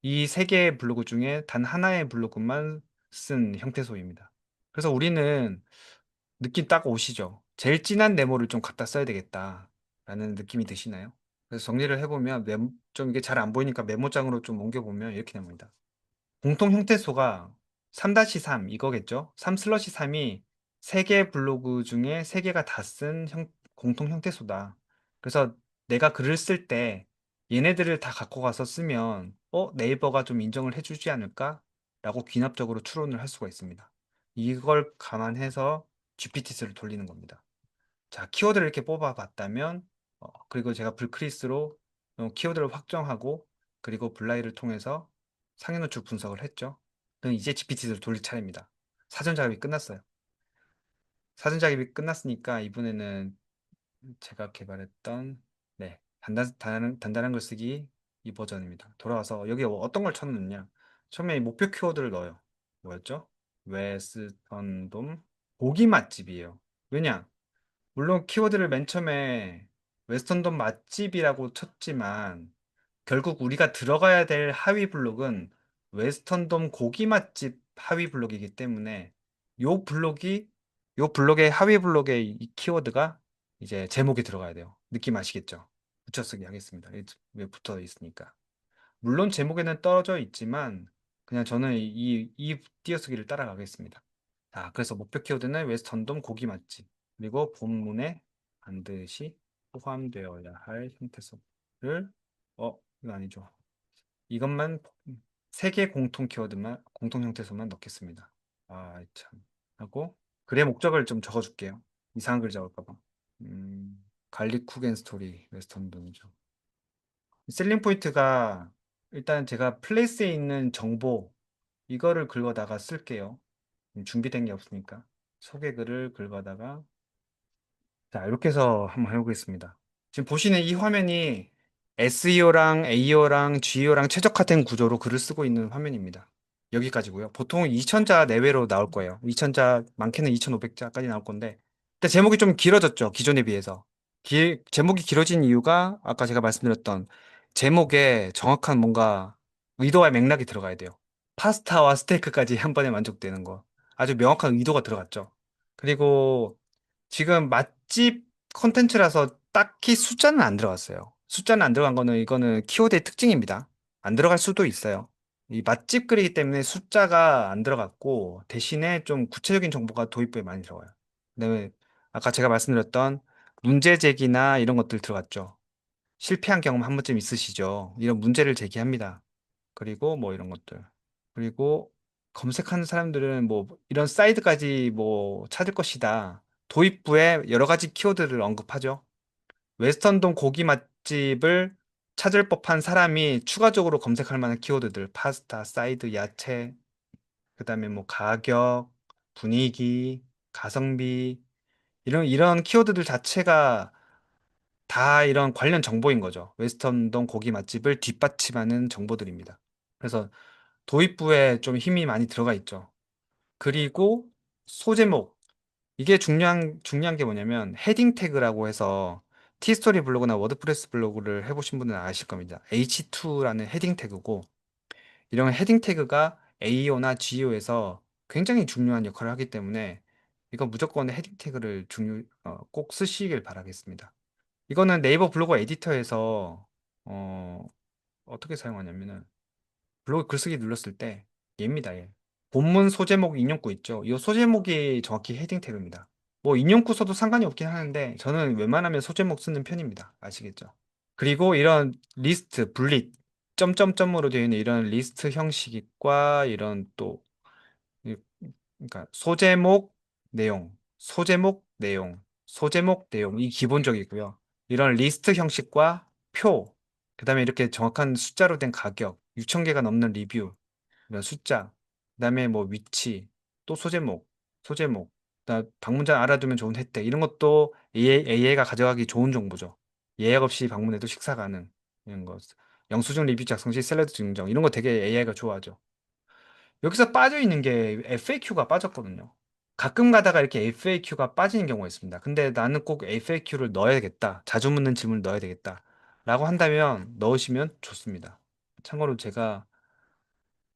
Speaker 1: 이 세 개의 블로그 중에 단 하나의 블로그만 쓴 형태소입니다. 그래서 우리는 느낌 딱 오시죠? 제일 진한 네모를 좀 갖다 써야 되겠다라는 느낌이 드시나요? 그래서 정리를 해보면 좀 이게 잘 안 보이니까 메모장으로 좀 옮겨보면 이렇게 됩니다. 공통 형태소가 3-3 이거겠죠? 3/3이 3개 블로그 중에 3개가 다 쓴 공통 형태소다. 그래서 내가 글을 쓸 때 얘네들을 다 갖고 가서 쓰면 네이버가 좀 인정을 해주지 않을까? 라고 귀납적으로 추론을 할 수가 있습니다. 이걸 감안해서 GPT스를 돌리는 겁니다. 자, 키워드를 이렇게 뽑아봤다면 그리고 제가 불크리스로 키워드를 확정하고 그리고 블라이를 통해서 상위 노출 분석을 했죠. 그럼 이제 GPT를 돌릴 차례입니다. 사전 작업이 끝났어요. 사전 작업이 끝났으니까 이번에는 제가 개발했던 단단한 글쓰기 이 버전입니다. 돌아와서 여기 어떤 걸 쳐넣느냐? 처음에 이 목표 키워드를 넣어요. 뭐였죠? 웨스턴돔 고기 맛집이에요. 왜냐? 물론 키워드를 맨 처음에 웨스턴돔 맛집이라고 쳤지만 결국 우리가 들어가야 될 하위 블록은 웨스턴돔 고기 맛집 하위 블록이기 때문에 요 블록이 요 블록의 하위 블록의 이 키워드가 이제 제목에 들어가야 돼요. 느낌 아시겠죠? 붙여쓰기 하겠습니다. 왜 붙어 있으니까. 물론 제목에는 떨어져 있지만 그냥 저는 이 띄어쓰기를 따라가겠습니다. 자, 그래서 목표 키워드는 웨스턴돔 고기 맛집 그리고 본문에 반드시 포함되어야 할 형태소를 이거 아니죠. 이것만 세 개 공통 형태소만 넣겠습니다. 아, 참. 하고 글의 목적을 좀 적어줄게요. 이상한 글 적을까 봐. 갈릭 쿠겐 스토리 웨스턴돔이죠. 셀링 포인트가 일단 제가 플레이스에 있는 정보 이거를 긁어다가 쓸게요. 준비된 게 없으니까 소개 글을 긁어다가 자 이렇게 해서 한번 해보겠습니다. 지금 보시는 이 화면이 SEO랑 AEO랑 GEO랑 최적화된 구조로 글을 쓰고 있는 화면입니다. 여기까지고요. 보통 2000자 내외로 나올 거예요. 2000자 많게는 2500자까지 나올 건데 근데 제목이 좀 길어졌죠. 기존에 비해서. 제목이 길어진 이유가 아까 제가 말씀드렸던 제목에 정확한 뭔가 의도와 맥락이 들어가야 돼요. 파스타와 스테이크까지 한 번에 만족되는 거. 아주 명확한 의도가 들어갔죠. 그리고 지금 맛집 컨텐츠라서 딱히 숫자는 안 들어갔어요. 숫자는 안 들어간 거는 이거는 키워드의 특징입니다. 안 들어갈 수도 있어요. 이 맛집 글이기 때문에 숫자가 안 들어갔고 대신에 좀 구체적인 정보가 도입부에 많이 들어가요. 그다음에 아까 제가 말씀드렸던 문제 제기나 이런 것들 들어갔죠. 실패한 경험 한 번쯤 있으시죠? 이런 문제를 제기합니다. 그리고 뭐 이런 것들. 그리고 검색하는 사람들은 뭐 이런 사이트까지 뭐 찾을 것이다. 도입부에 여러 가지 키워드를 언급하죠. 웨스턴동 고기 맛집을 찾을 법한 사람이 추가적으로 검색할 만한 키워드들, 파스타, 사이드, 야채, 그다음에 뭐 가격, 분위기, 가성비 이런 키워드들 자체가 다 이런 관련 정보인 거죠. 웨스턴동 고기 맛집을 뒷받침하는 정보들입니다. 그래서 도입부에 좀 힘이 많이 들어가 있죠. 그리고 소제목. 이게 중요한 게 뭐냐면 헤딩 태그라고 해서 티스토리 블로그나 워드프레스 블로그를 해보신 분은 아실 겁니다. H2라는 헤딩 태그고 이런 헤딩 태그가 AEO나 GEO에서 굉장히 중요한 역할을 하기 때문에 이거 무조건 헤딩 태그를 꼭 쓰시길 바라겠습니다. 이거는 네이버 블로그 에디터에서 어, 어떻게 사용하냐면은 블로그 글쓰기 눌렀을 때 얘입니다. 얘. 본문 소제목 인용구 있죠. 이 소제목이 정확히 헤딩 태그입니다. 뭐 인용구 써도 상관이 없긴 하는데 저는 웬만하면 소제목 쓰는 편입니다. 아시겠죠? 그리고 이런 리스트, 분릿, 점점점으로 되어 있는 이런 리스트 형식과 이런 또 이- 그러니까 소제목 내용, 소제목 내용, 소제목 내용 이 기본적이고요. 이런 리스트 형식과 표, 그다음에 이렇게 정확한 숫자로 된 가격, 6천 개가 넘는 리뷰, 이런 숫자, 그다음에 뭐 위치, 또 소제목, 소제목, 방문자 알아두면 좋은 혜택 이런 것도 AI가 가져가기 좋은 정보죠. 예약 없이 방문해도 식사 가능 이런 거. 영수증 리뷰 작성 시 샐러드 증정 이런 거 되게 AI가 좋아하죠. 여기서 빠져 있는 게 FAQ가 빠졌거든요. 가끔 가다가 이렇게 FAQ가 빠지는 경우가 있습니다. 근데 나는 꼭 FAQ를 넣어야겠다. 자주 묻는 질문을 넣어야 되겠다. 라고 한다면 넣으시면 좋습니다. 참고로 제가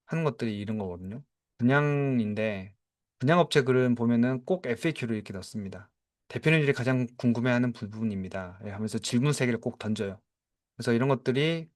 Speaker 1: 하는 것들이 이런 거거든요. 분양인데, 분양업체 글은 보면은 꼭 FAQ를 이렇게 넣습니다. 대표님들이 가장 궁금해하는 부분입니다. 예, 하면서 질문 세 개를 꼭 던져요. 그래서 이런 것들이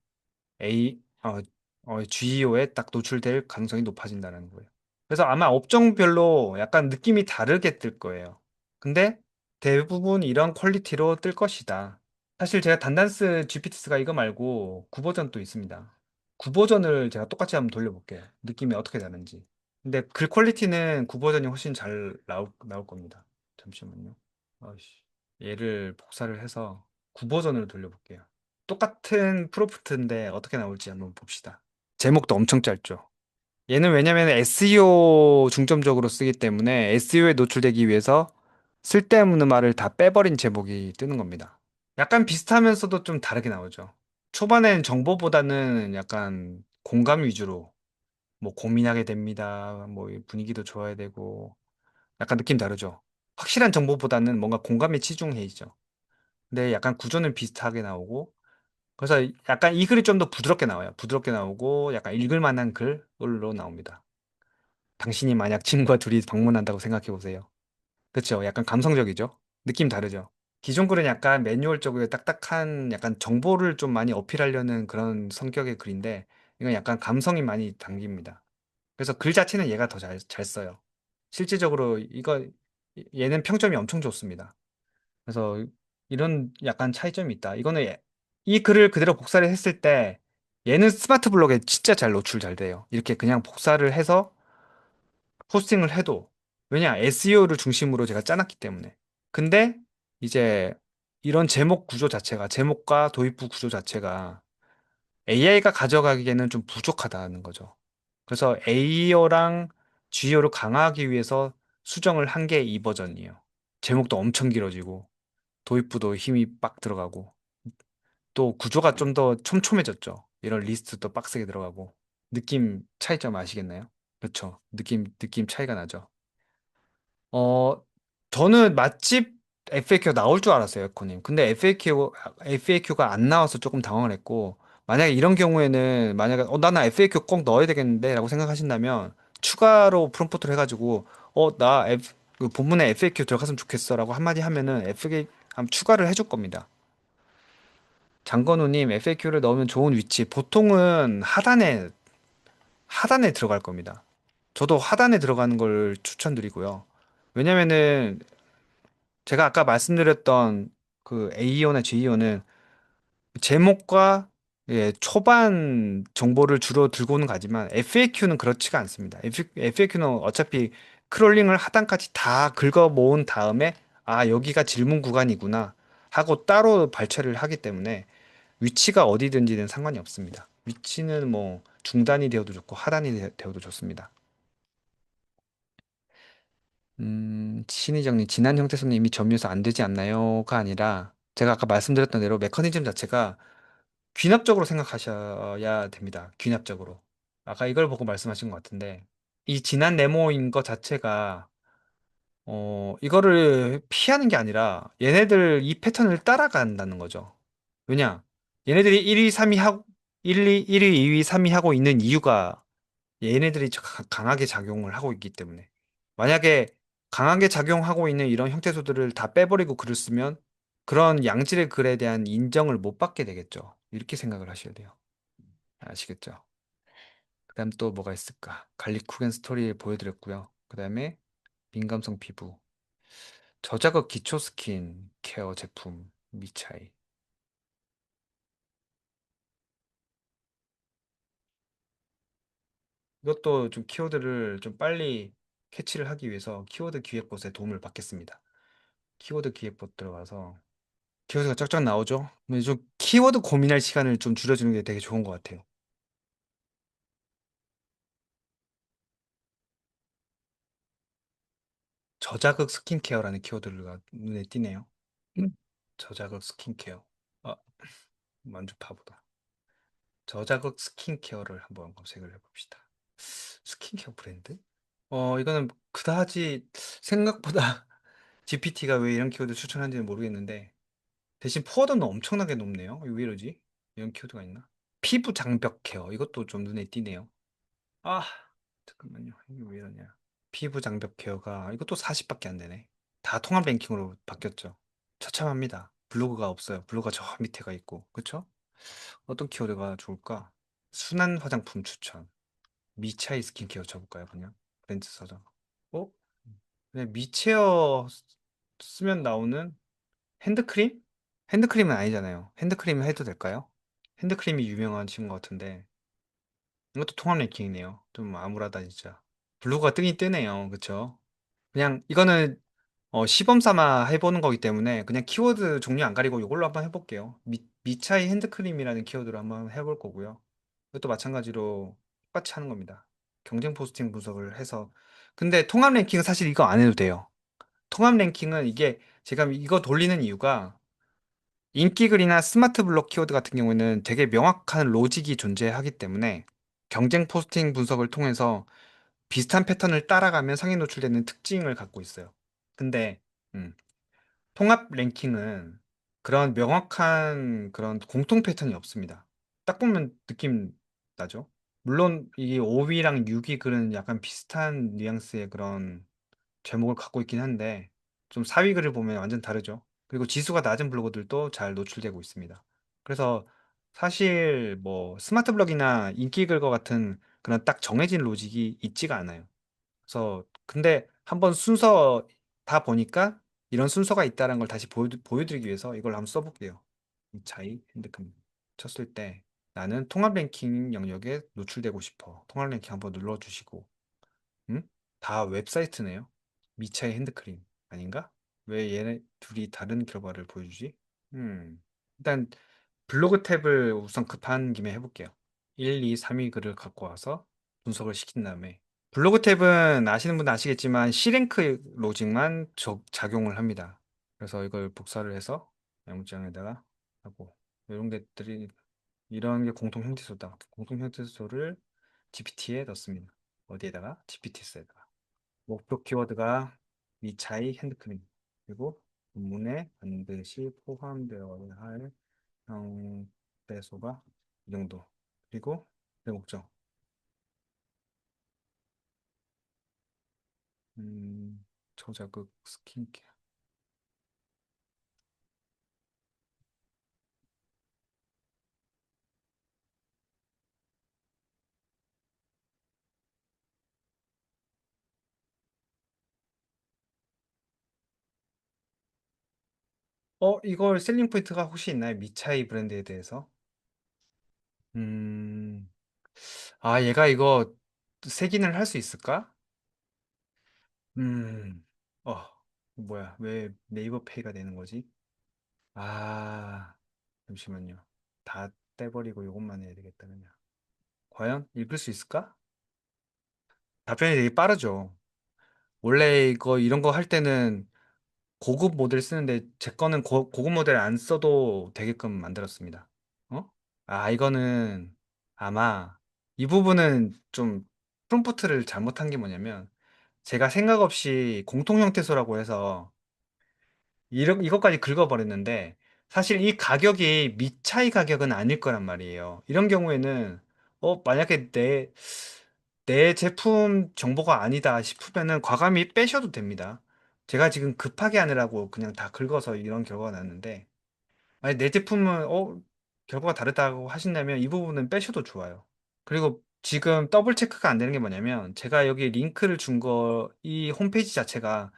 Speaker 1: GEO에 딱 노출될 가능성이 높아진다는 거예요. 그래서 아마 업종별로 약간 느낌이 다르게 뜰 거예요. 근데 대부분 이런 퀄리티로 뜰 것이다. 사실 제가 단단스 GPT스가 이거 말고 9버전 또 있습니다. 9버전을 제가 똑같이 한번 돌려볼게요. 느낌이 어떻게 다른지. 근데 글 퀄리티는 9버전이 훨씬 잘 나올 겁니다. 잠시만요. 아이씨. 얘를 복사를 해서 9버전으로 돌려볼게요. 똑같은 프로프트인데 어떻게 나올지 한번 봅시다. 제목도 엄청 짧죠. 얘는 왜냐면 SEO 중점적으로 쓰기 때문에 SEO에 노출되기 위해서 쓸데없는 말을 다 빼버린 제목이 뜨는 겁니다. 약간 비슷하면서도 좀 다르게 나오죠. 초반엔 정보보다는 약간 공감 위주로 뭐 고민하게 됩니다. 뭐 분위기도 좋아야 되고 약간 느낌 다르죠. 확실한 정보보다는 뭔가 공감에 치중해 있죠. 근데 약간 구조는 비슷하게 나오고 그래서 약간 이 글이 좀 더 부드럽게 나와요. 부드럽게 나오고 약간 읽을 만한 글로 나옵니다. 당신이 만약 친구와 둘이 방문한다고 생각해 보세요. 그렇죠? 약간 감성적이죠? 느낌 다르죠? 기존 글은 약간 매뉴얼적으로 딱딱한 약간 정보를 좀 많이 어필하려는 그런 성격의 글인데 이건 약간 감성이 많이 담깁니다. 그래서 글 자체는 얘가 더 잘 써요. 실질적으로 얘는 평점이 엄청 좋습니다. 그래서 이런 약간 차이점이 있다. 이 글을 그대로 복사를 했을 때 얘는 스마트 블록에 진짜 잘 노출 잘 돼요. 이렇게 그냥 복사를 해서 포스팅을 해도 왜냐 SEO를 중심으로 제가 짜놨기 때문에. 근데 이제 이런 제목과 도입부 구조 자체가 AI가 가져가기에는 좀 부족하다는 거죠. 그래서 AEO랑 GEO를 강화하기 위해서 수정을 한 게 이 버전이에요. 제목도 엄청 길어지고 도입부도 힘이 빡 들어가고 또 구조가 좀 더 촘촘해졌죠. 이런 리스트도 빡세게 들어가고 느낌 차이점 아시겠나요? 그렇죠. 느낌 차이가 나죠. 어, 저는 맛집 FAQ가 나올 줄 알았어요, 에코님. 근데 FAQ가 안 나와서 조금 당황을 했고, 만약에 이런 경우에는, 만약에, 나는 FAQ 꼭 넣어야 되겠는데? 라고 생각하신다면, 추가로 프롬프트를 해가지고, 그 본문에 FAQ 들어갔으면 좋겠어. 라고 한마디 하면은, FAQ 한번 추가를 해줄 겁니다. 장건우님, FAQ를 넣으면 좋은 위치. 보통은 하단에 들어갈 겁니다. 저도 하단에 들어가는 걸 추천드리고요. 왜냐면은 제가 아까 말씀드렸던 그 AEO나 GEO는 제목과 예, 초반 정보를 주로 들고는 가지만 FAQ는 그렇지가 않습니다. FAQ는 어차피 크롤링을 하단까지 다 긁어 모은 다음에 아, 여기가 질문 구간이구나 하고 따로 발췌를 하기 때문에 위치가 어디든지는 상관이 없습니다. 위치는 뭐 중단이 되어도 좋고 하단이 되어도 좋습니다. 신의정님, 진한 형태소는 이미 점유해서 안 되지 않나요?가 아니라 제가 아까 말씀드렸던 대로 메커니즘 자체가 귀납적으로 생각하셔야 됩니다. 귀납적으로. 아까 이걸 보고 말씀하신 것 같은데 이 진한 네모인 것 자체가 이거를 피하는 게 아니라 얘네들 이 패턴을 따라간다는 거죠. 왜냐? 얘네들이 1위, 3위 하고 1위, 2위, 3위 하고 있는 이유가 얘네들이 강하게 작용을 하고 있기 때문에. 만약에 강하게 작용하고 있는 이런 형태소들을 다 빼버리고 글을 쓰면 그런 양질의 글에 대한 인정을 못 받게 되겠죠. 이렇게 생각을 하셔야 돼요. 아시겠죠? 그다음 또 뭐가 있을까? 갈리쿠겐 스토리 보여드렸고요. 그다음에 민감성 피부, 저자극 기초 스킨 케어 제품 미차이. 이것도 좀 키워드를 좀 빨리 캐치를 하기 위해서 키워드 기획봇의 도움을 받겠습니다. 키워드 기획봇 들어가서 키워드가 쫙쫙 나오죠? 근데 좀 키워드 고민할 시간을 좀 줄여주는 게 되게 좋은 것 같아요. 저자극 스킨케어라는 키워드가 눈에 띄네요. 저자극 스킨케어. 아, 만주파보다. 저자극 스킨케어를 한번 검색을 해봅시다. 스킨케어 브랜드? 이거는 그다지 생각보다 GPT가 왜 이런 키워드 추천하는지는 모르겠는데 대신 포워드는 엄청나게 높네요. 이거 왜 이러지? 이런 키워드가 있나? 피부 장벽 케어. 이것도 좀 눈에 띄네요. 아, 잠깐만요. 이게 왜 이러냐. 피부 장벽 케어가 이것도 40밖에 안 되네. 다 통합 랭킹으로 바뀌었죠. 처참합니다. 블로그가 없어요. 블로그가 저 밑에가 있고. 그쵸? 어떤 키워드가 좋을까? 순한 화장품 추천. 미차이 스킨케어 쳐볼까요, 그냥? 브랜드 서적. 어? 그냥 미체어 쓰면 나오는 핸드크림? 핸드크림은 아니잖아요. 핸드크림 해도 될까요? 핸드크림이 유명하신 것 같은데. 이것도 통합 랭킹이네요. 좀 암울하다, 진짜. 블로그가 뜨긴 뜨네요. 그쵸? 그냥 이거는 시범 삼아 해보는 거기 때문에 그냥 키워드 종류 안 가리고 이걸로 한번 해볼게요. 미차이 핸드크림이라는 키워드로 한번 해볼 거고요. 이것도 마찬가지로 똑같이 하는 겁니다. 경쟁 포스팅 분석을 해서. 근데 통합 랭킹은 사실 이거 안 해도 돼요. 통합 랭킹은 이게 제가 이거 돌리는 이유가 인기글이나 스마트 블록 키워드 같은 경우에는 되게 명확한 로직이 존재하기 때문에 경쟁 포스팅 분석을 통해서 비슷한 패턴을 따라가면 상위 노출되는 특징을 갖고 있어요. 근데 음, 통합 랭킹은 그런 명확한 그런 공통 패턴이 없습니다. 딱 보면 느낌 나죠? 물론 이 5위랑 6위 글은 약간 비슷한 뉘앙스의 그런 제목을 갖고 있긴 한데 좀 4위 글을 보면 완전 다르죠. 그리고 지수가 낮은 블로그들도 잘 노출되고 있습니다. 그래서 사실 뭐 스마트 블록이나 인기 글과 같은 그런 딱 정해진 로직이 있지가 않아요. 그래서 근데 한번 순서 다 보니까 이런 순서가 있다는 걸 다시 보여드리기 위해서 이걸 한번 써볼게요. 이 차이 핸드크림 쳤을 때 나는 통합 랭킹 영역에 노출되고 싶어. 통합 랭킹 한번 눌러주시고, 응? 다 웹사이트네요. 미차이 핸드크림 아닌가? 왜 얘네 둘이 다른 결과를 보여주지? 일단 블로그 탭을 우선 급한 김에 해볼게요. 1, 2, 3위 글을 갖고 와서 분석을 시킨 다음에 블로그 탭은 아시는 분은 아시겠지만 C랭크 로직만 작용을 합니다. 그래서 이걸 복사를 해서 메모장에다가 하고 이런 것들이 이런 게 공통 형태소다. 공통 형태소를 GPT에 넣습니다. 어디에다가? GPT에다가. 목표 키워드가 미차이 핸드크림. 그리고 본문에 반드시 포함되어야 할 형태소가 이 정도. 그리고 내 목적. 저자극 스킨케어. 이걸 셀링 포인트가 혹시 있나요? 미차이 브랜드에 대해서? 음, 얘가 이거 색인을 할 수 있을까? 음, 어, 뭐야, 왜 네이버 페이가 되는 거지? 아, 잠시만요. 다 떼버리고 이것만 해야 되겠다, 그냥. 과연 읽을 수 있을까? 답변이 되게 빠르죠. 원래 이런 거 할 때는 고급 모델 쓰는데 제 거는 고급 모델 안 써도 되게끔 만들었습니다. 어? 이거는 아마 이 부분은 좀 프롬프트를 잘못한 게 뭐냐면 제가 생각 없이 공통 형태소라고 해서 이것까지 긁어버렸는데 사실 이 가격이 밑차이 가격은 아닐 거란 말이에요. 이런 경우에는 만약에 내 제품 정보가 아니다 싶으면은 과감히 빼셔도 됩니다. 제가 지금 급하게 하느라고 그냥 다 긁어서 이런 결과가 났는데 아니 내 제품은 결과가 다르다고 하신다면 이 부분은 빼셔도 좋아요. 그리고 지금 더블 체크가 안 되는 게 뭐냐면 제가 여기 링크를 준 이 홈페이지 자체가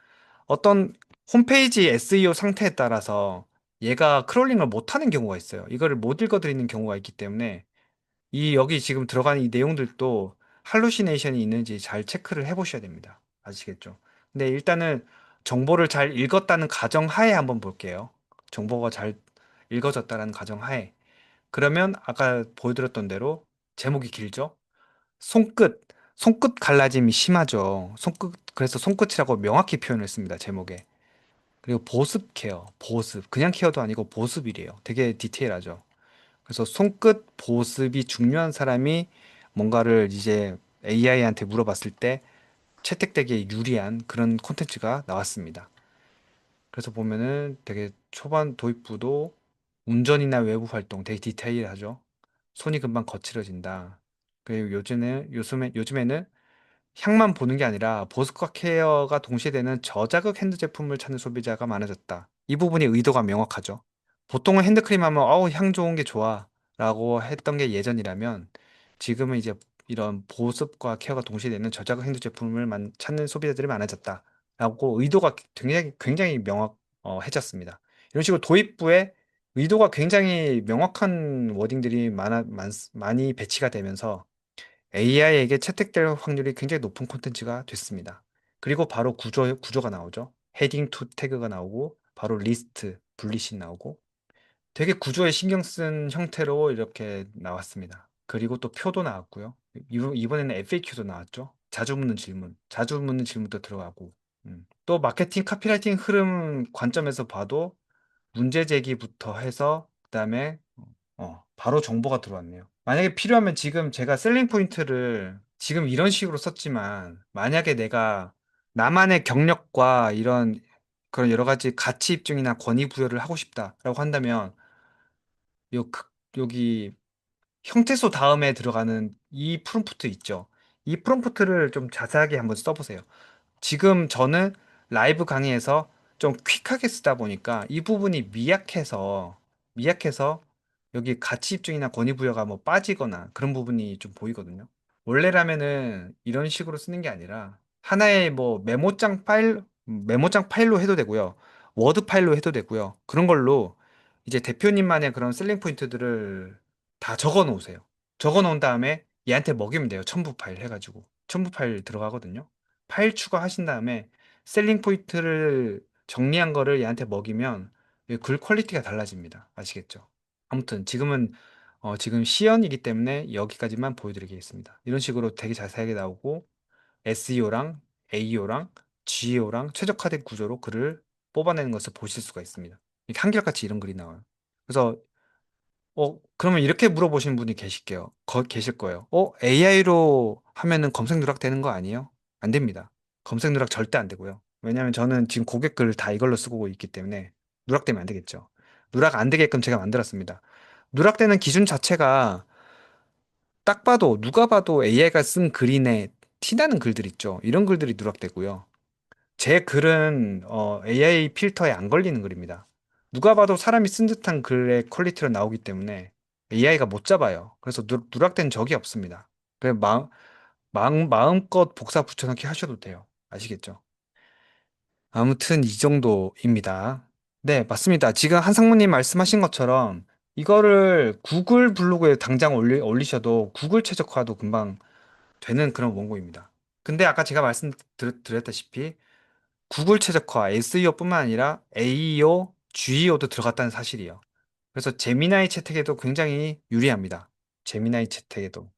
Speaker 1: 어떤 홈페이지 SEO 상태에 따라서 얘가 크롤링을 못하는 경우가 있어요. 이거를 못 읽어드리는 경우가 있기 때문에 여기 지금 들어가는 이 내용들도 할루시네이션이 있는지 잘 체크를 해 보셔야 됩니다. 아시겠죠? 근데 일단은 정보를 잘 읽었다는 가정하에 한번 볼게요. 정보가 잘 읽어졌다는 가정하에. 그러면 아까 보여드렸던 대로 제목이 길죠? 손끝, 손끝 갈라짐이 심하죠. 그래서 손끝이라고 명확히 표현을 했습니다. 제목에. 그리고 보습 케어, 보습. 그냥 케어도 아니고 보습이래요. 되게 디테일하죠. 그래서 손끝 보습이 중요한 사람이 뭔가를 이제 AI한테 물어봤을 때 채택되기에 유리한 그런 콘텐츠가 나왔습니다. 그래서 보면은 되게 초반 도입부도 운전이나 외부 활동 되게 디테일하죠. 손이 금방 거칠어진다. 그리고 요즘에는 향만 보는 게 아니라 보습과 케어가 동시에 되는 저자극 핸드 제품을 찾는 소비자가 많아졌다. 이 부분이 의도가 명확하죠. 보통은 핸드크림 하면 향 좋은 게 좋아 라고 했던 게 예전이라면 지금은 이제 이런 보습과 케어가 동시에 되는 저자극 핸드 제품을 찾는 소비자들이 많아졌다 라고 의도가 굉장히 명확해졌습니다. 이런 식으로 도입부에 의도가 굉장히 명확한 워딩들이 많이 배치가 되면서 AI에게 채택될 확률이 굉장히 높은 콘텐츠가 됐습니다. 그리고 바로 구조가 나오죠. 헤딩 투 태그가 나오고, 바로 리스트, 분리식 나오고, 되게 구조에 신경 쓴 형태로 이렇게 나왔습니다. 그리고 또 표도 나왔고요. 이번에는 FAQ도 나왔죠. 자주 묻는 질문도 들어가고, 또 마케팅 카피라이팅 흐름 관점에서 봐도 문제 제기부터 해서 그다음에 바로 정보가 들어왔네요. 만약에 필요하면 지금 제가 셀링 포인트를 지금 이런 식으로 썼지만 만약에 내가 나만의 경력과 이런 그런 여러 가지 가치 입증이나 권위 부여를 하고 싶다라고 한다면 여기 형태소 다음에 들어가는 이 프롬프트 있죠. 이 프롬프트를 좀 자세하게 한번 써보세요. 지금 저는 라이브 강의에서 좀 퀵하게 쓰다 보니까 이 부분이 미약해서 여기 가치 입증이나 권위 부여가 뭐 빠지거나 그런 부분이 좀 보이거든요. 원래라면은 이런 식으로 쓰는 게 아니라 하나의 뭐 메모장 파일로 해도 되고요. 워드 파일로 해도 되고요. 그런 걸로 이제 대표님만의 그런 셀링 포인트들을 다 적어 놓으세요. 적어 놓은 다음에 얘한테 먹이면 돼요. 첨부 파일 해가지고. 첨부 파일 들어가거든요. 파일 추가하신 다음에 셀링 포인트를 정리한 거를 얘한테 먹이면 글 퀄리티가 달라집니다. 아시겠죠? 아무튼 지금 시연이기 때문에 여기까지만 보여드리겠습니다. 이런 식으로 되게 자세하게 나오고 SEO랑 AEO랑 GEO랑 최적화된 구조로 글을 뽑아내는 것을 보실 수가 있습니다. 이렇게 한결같이 이런 글이 나와요. 그래서 그러면 이렇게 물어보시는 분이 계실 거예요. AI로 하면은 검색 누락 되는 거 아니에요? 안 됩니다. 검색 누락 절대 안 되고요. 왜냐하면 저는 지금 고객 글을 다 이걸로 쓰고 있기 때문에 누락되면 안 되겠죠. 누락 안 되게끔 제가 만들었습니다. 누락되는 기준 자체가 딱 봐도 누가 봐도 AI가 쓴 글이네 티나는 글들 있죠. 이런 글들이 누락되고요. 제 글은 AI 필터에 안 걸리는 글입니다. 누가 봐도 사람이 쓴 듯한 글의 퀄리티로 나오기 때문에 AI가 못 잡아요. 그래서 누락된 적이 없습니다. 그냥 마음껏 복사 붙여넣기 하셔도 돼요. 아시겠죠? 아무튼 이 정도입니다. 네, 맞습니다. 지금 한상무님 말씀하신 것처럼 이거를 구글 블로그에 당장 올리셔도 구글 최적화도 금방 되는 그런 원고입니다. 근데 아까 제가 말씀드렸다시피 구글 최적화 SEO뿐만 아니라 AEO, GEO도 들어갔다는 사실이에요. 그래서 제미나이 채택에도 굉장히 유리합니다. 제미나이 채택에도.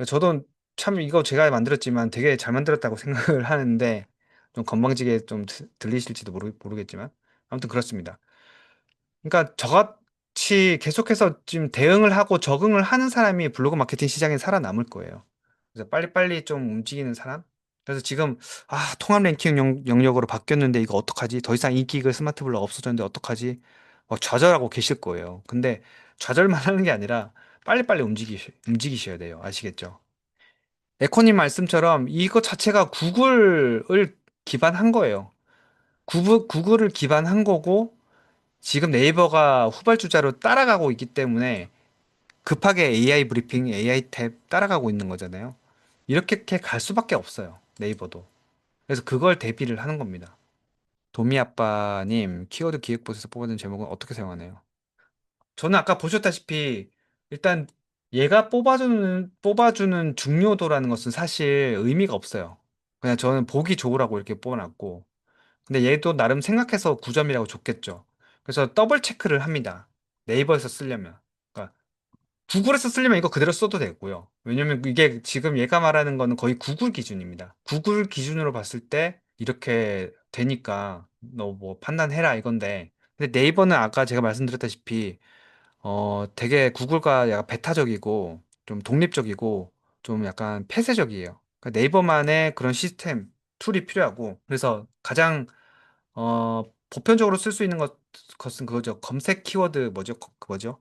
Speaker 1: 저도 참 이거 제가 만들었지만 되게 잘 만들었다고 생각을 하는데 좀 건방지게 좀 들리실지도 모르겠지만 아무튼 그렇습니다. 그러니까 저같이 계속해서 지금 대응을 하고 적응을 하는 사람이 블로그 마케팅 시장에 살아남을 거예요. 그래서 빨리빨리 좀 움직이는 사람? 그래서 지금 통합 랭킹 영역으로 바뀌었는데 이거 어떡하지? 더 이상 인기글 스마트 블로그 없어졌는데 어떡하지? 막 좌절하고 계실 거예요. 근데 좌절만 하는 게 아니라 빨리빨리 움직이셔야 돼요. 아시겠죠? 에코님 말씀처럼 이거 자체가 구글을 기반한 거예요. 구글을 기반한 거고 지금 네이버가 후발주자로 따라가고 있기 때문에 급하게 AI 브리핑, AI 탭 따라가고 있는 거잖아요. 이렇게 갈 수밖에 없어요. 네이버도. 그래서 그걸 대비를 하는 겁니다. 도미 아빠님, 키워드 기획봇에서 뽑아낸 제목은 어떻게 사용하나요? 저는 아까 보셨다시피 일단 얘가 뽑아주는 중요도라는 것은 사실 의미가 없어요. 그냥 저는 보기 좋으라고 이렇게 뽑아놨고 근데 얘도 나름 생각해서 9점이라고 줬겠죠. 그래서 더블 체크를 합니다. 네이버에서 쓰려면. 그러니까 구글에서 쓰려면 이거 그대로 써도 되고요. 왜냐면 이게 지금 얘가 말하는 거는 거의 구글 기준입니다. 구글 기준으로 봤을 때 이렇게 되니까 너 뭐 판단해라 이건데. 근데 네이버는 아까 제가 말씀드렸다시피 되게 구글과 약간 배타적이고 좀 독립적이고 좀 약간 폐쇄적이에요. 그러니까 네이버만의 그런 시스템, 툴이 필요하고 그래서 가장 보편적으로 쓸 수 있는 것은 그거죠. 검색 키워드 뭐죠? 그 뭐죠?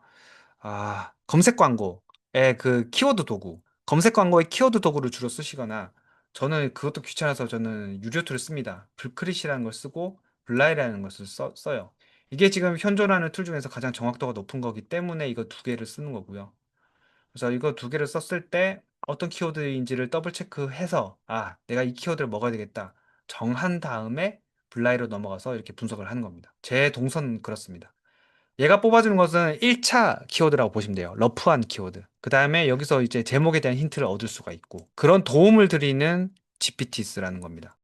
Speaker 1: 검색 광고의 그 키워드 도구. 검색 광고의 키워드 도구를 주로 쓰시거나 저는 그것도 귀찮아서 저는 유료 툴을 씁니다. 불크릿이라는 걸 쓰고 블라이라는 것을 써요. 이게 지금 현존하는 툴 중에서 가장 정확도가 높은 거기 때문에 이거 두 개를 쓰는 거고요. 그래서 이거 두 개를 썼을 때 어떤 키워드인지를 더블 체크해서 내가 이 키워드를 먹어야 되겠다. 정한 다음에 블라이로 넘어가서 이렇게 분석을 하는 겁니다. 제 동선은 그렇습니다. 얘가 뽑아주는 것은 1차 키워드라고 보시면 돼요. 러프한 키워드. 그 다음에 여기서 이제 제목에 대한 힌트를 얻을 수가 있고 그런 도움을 드리는 GPTs라는 겁니다.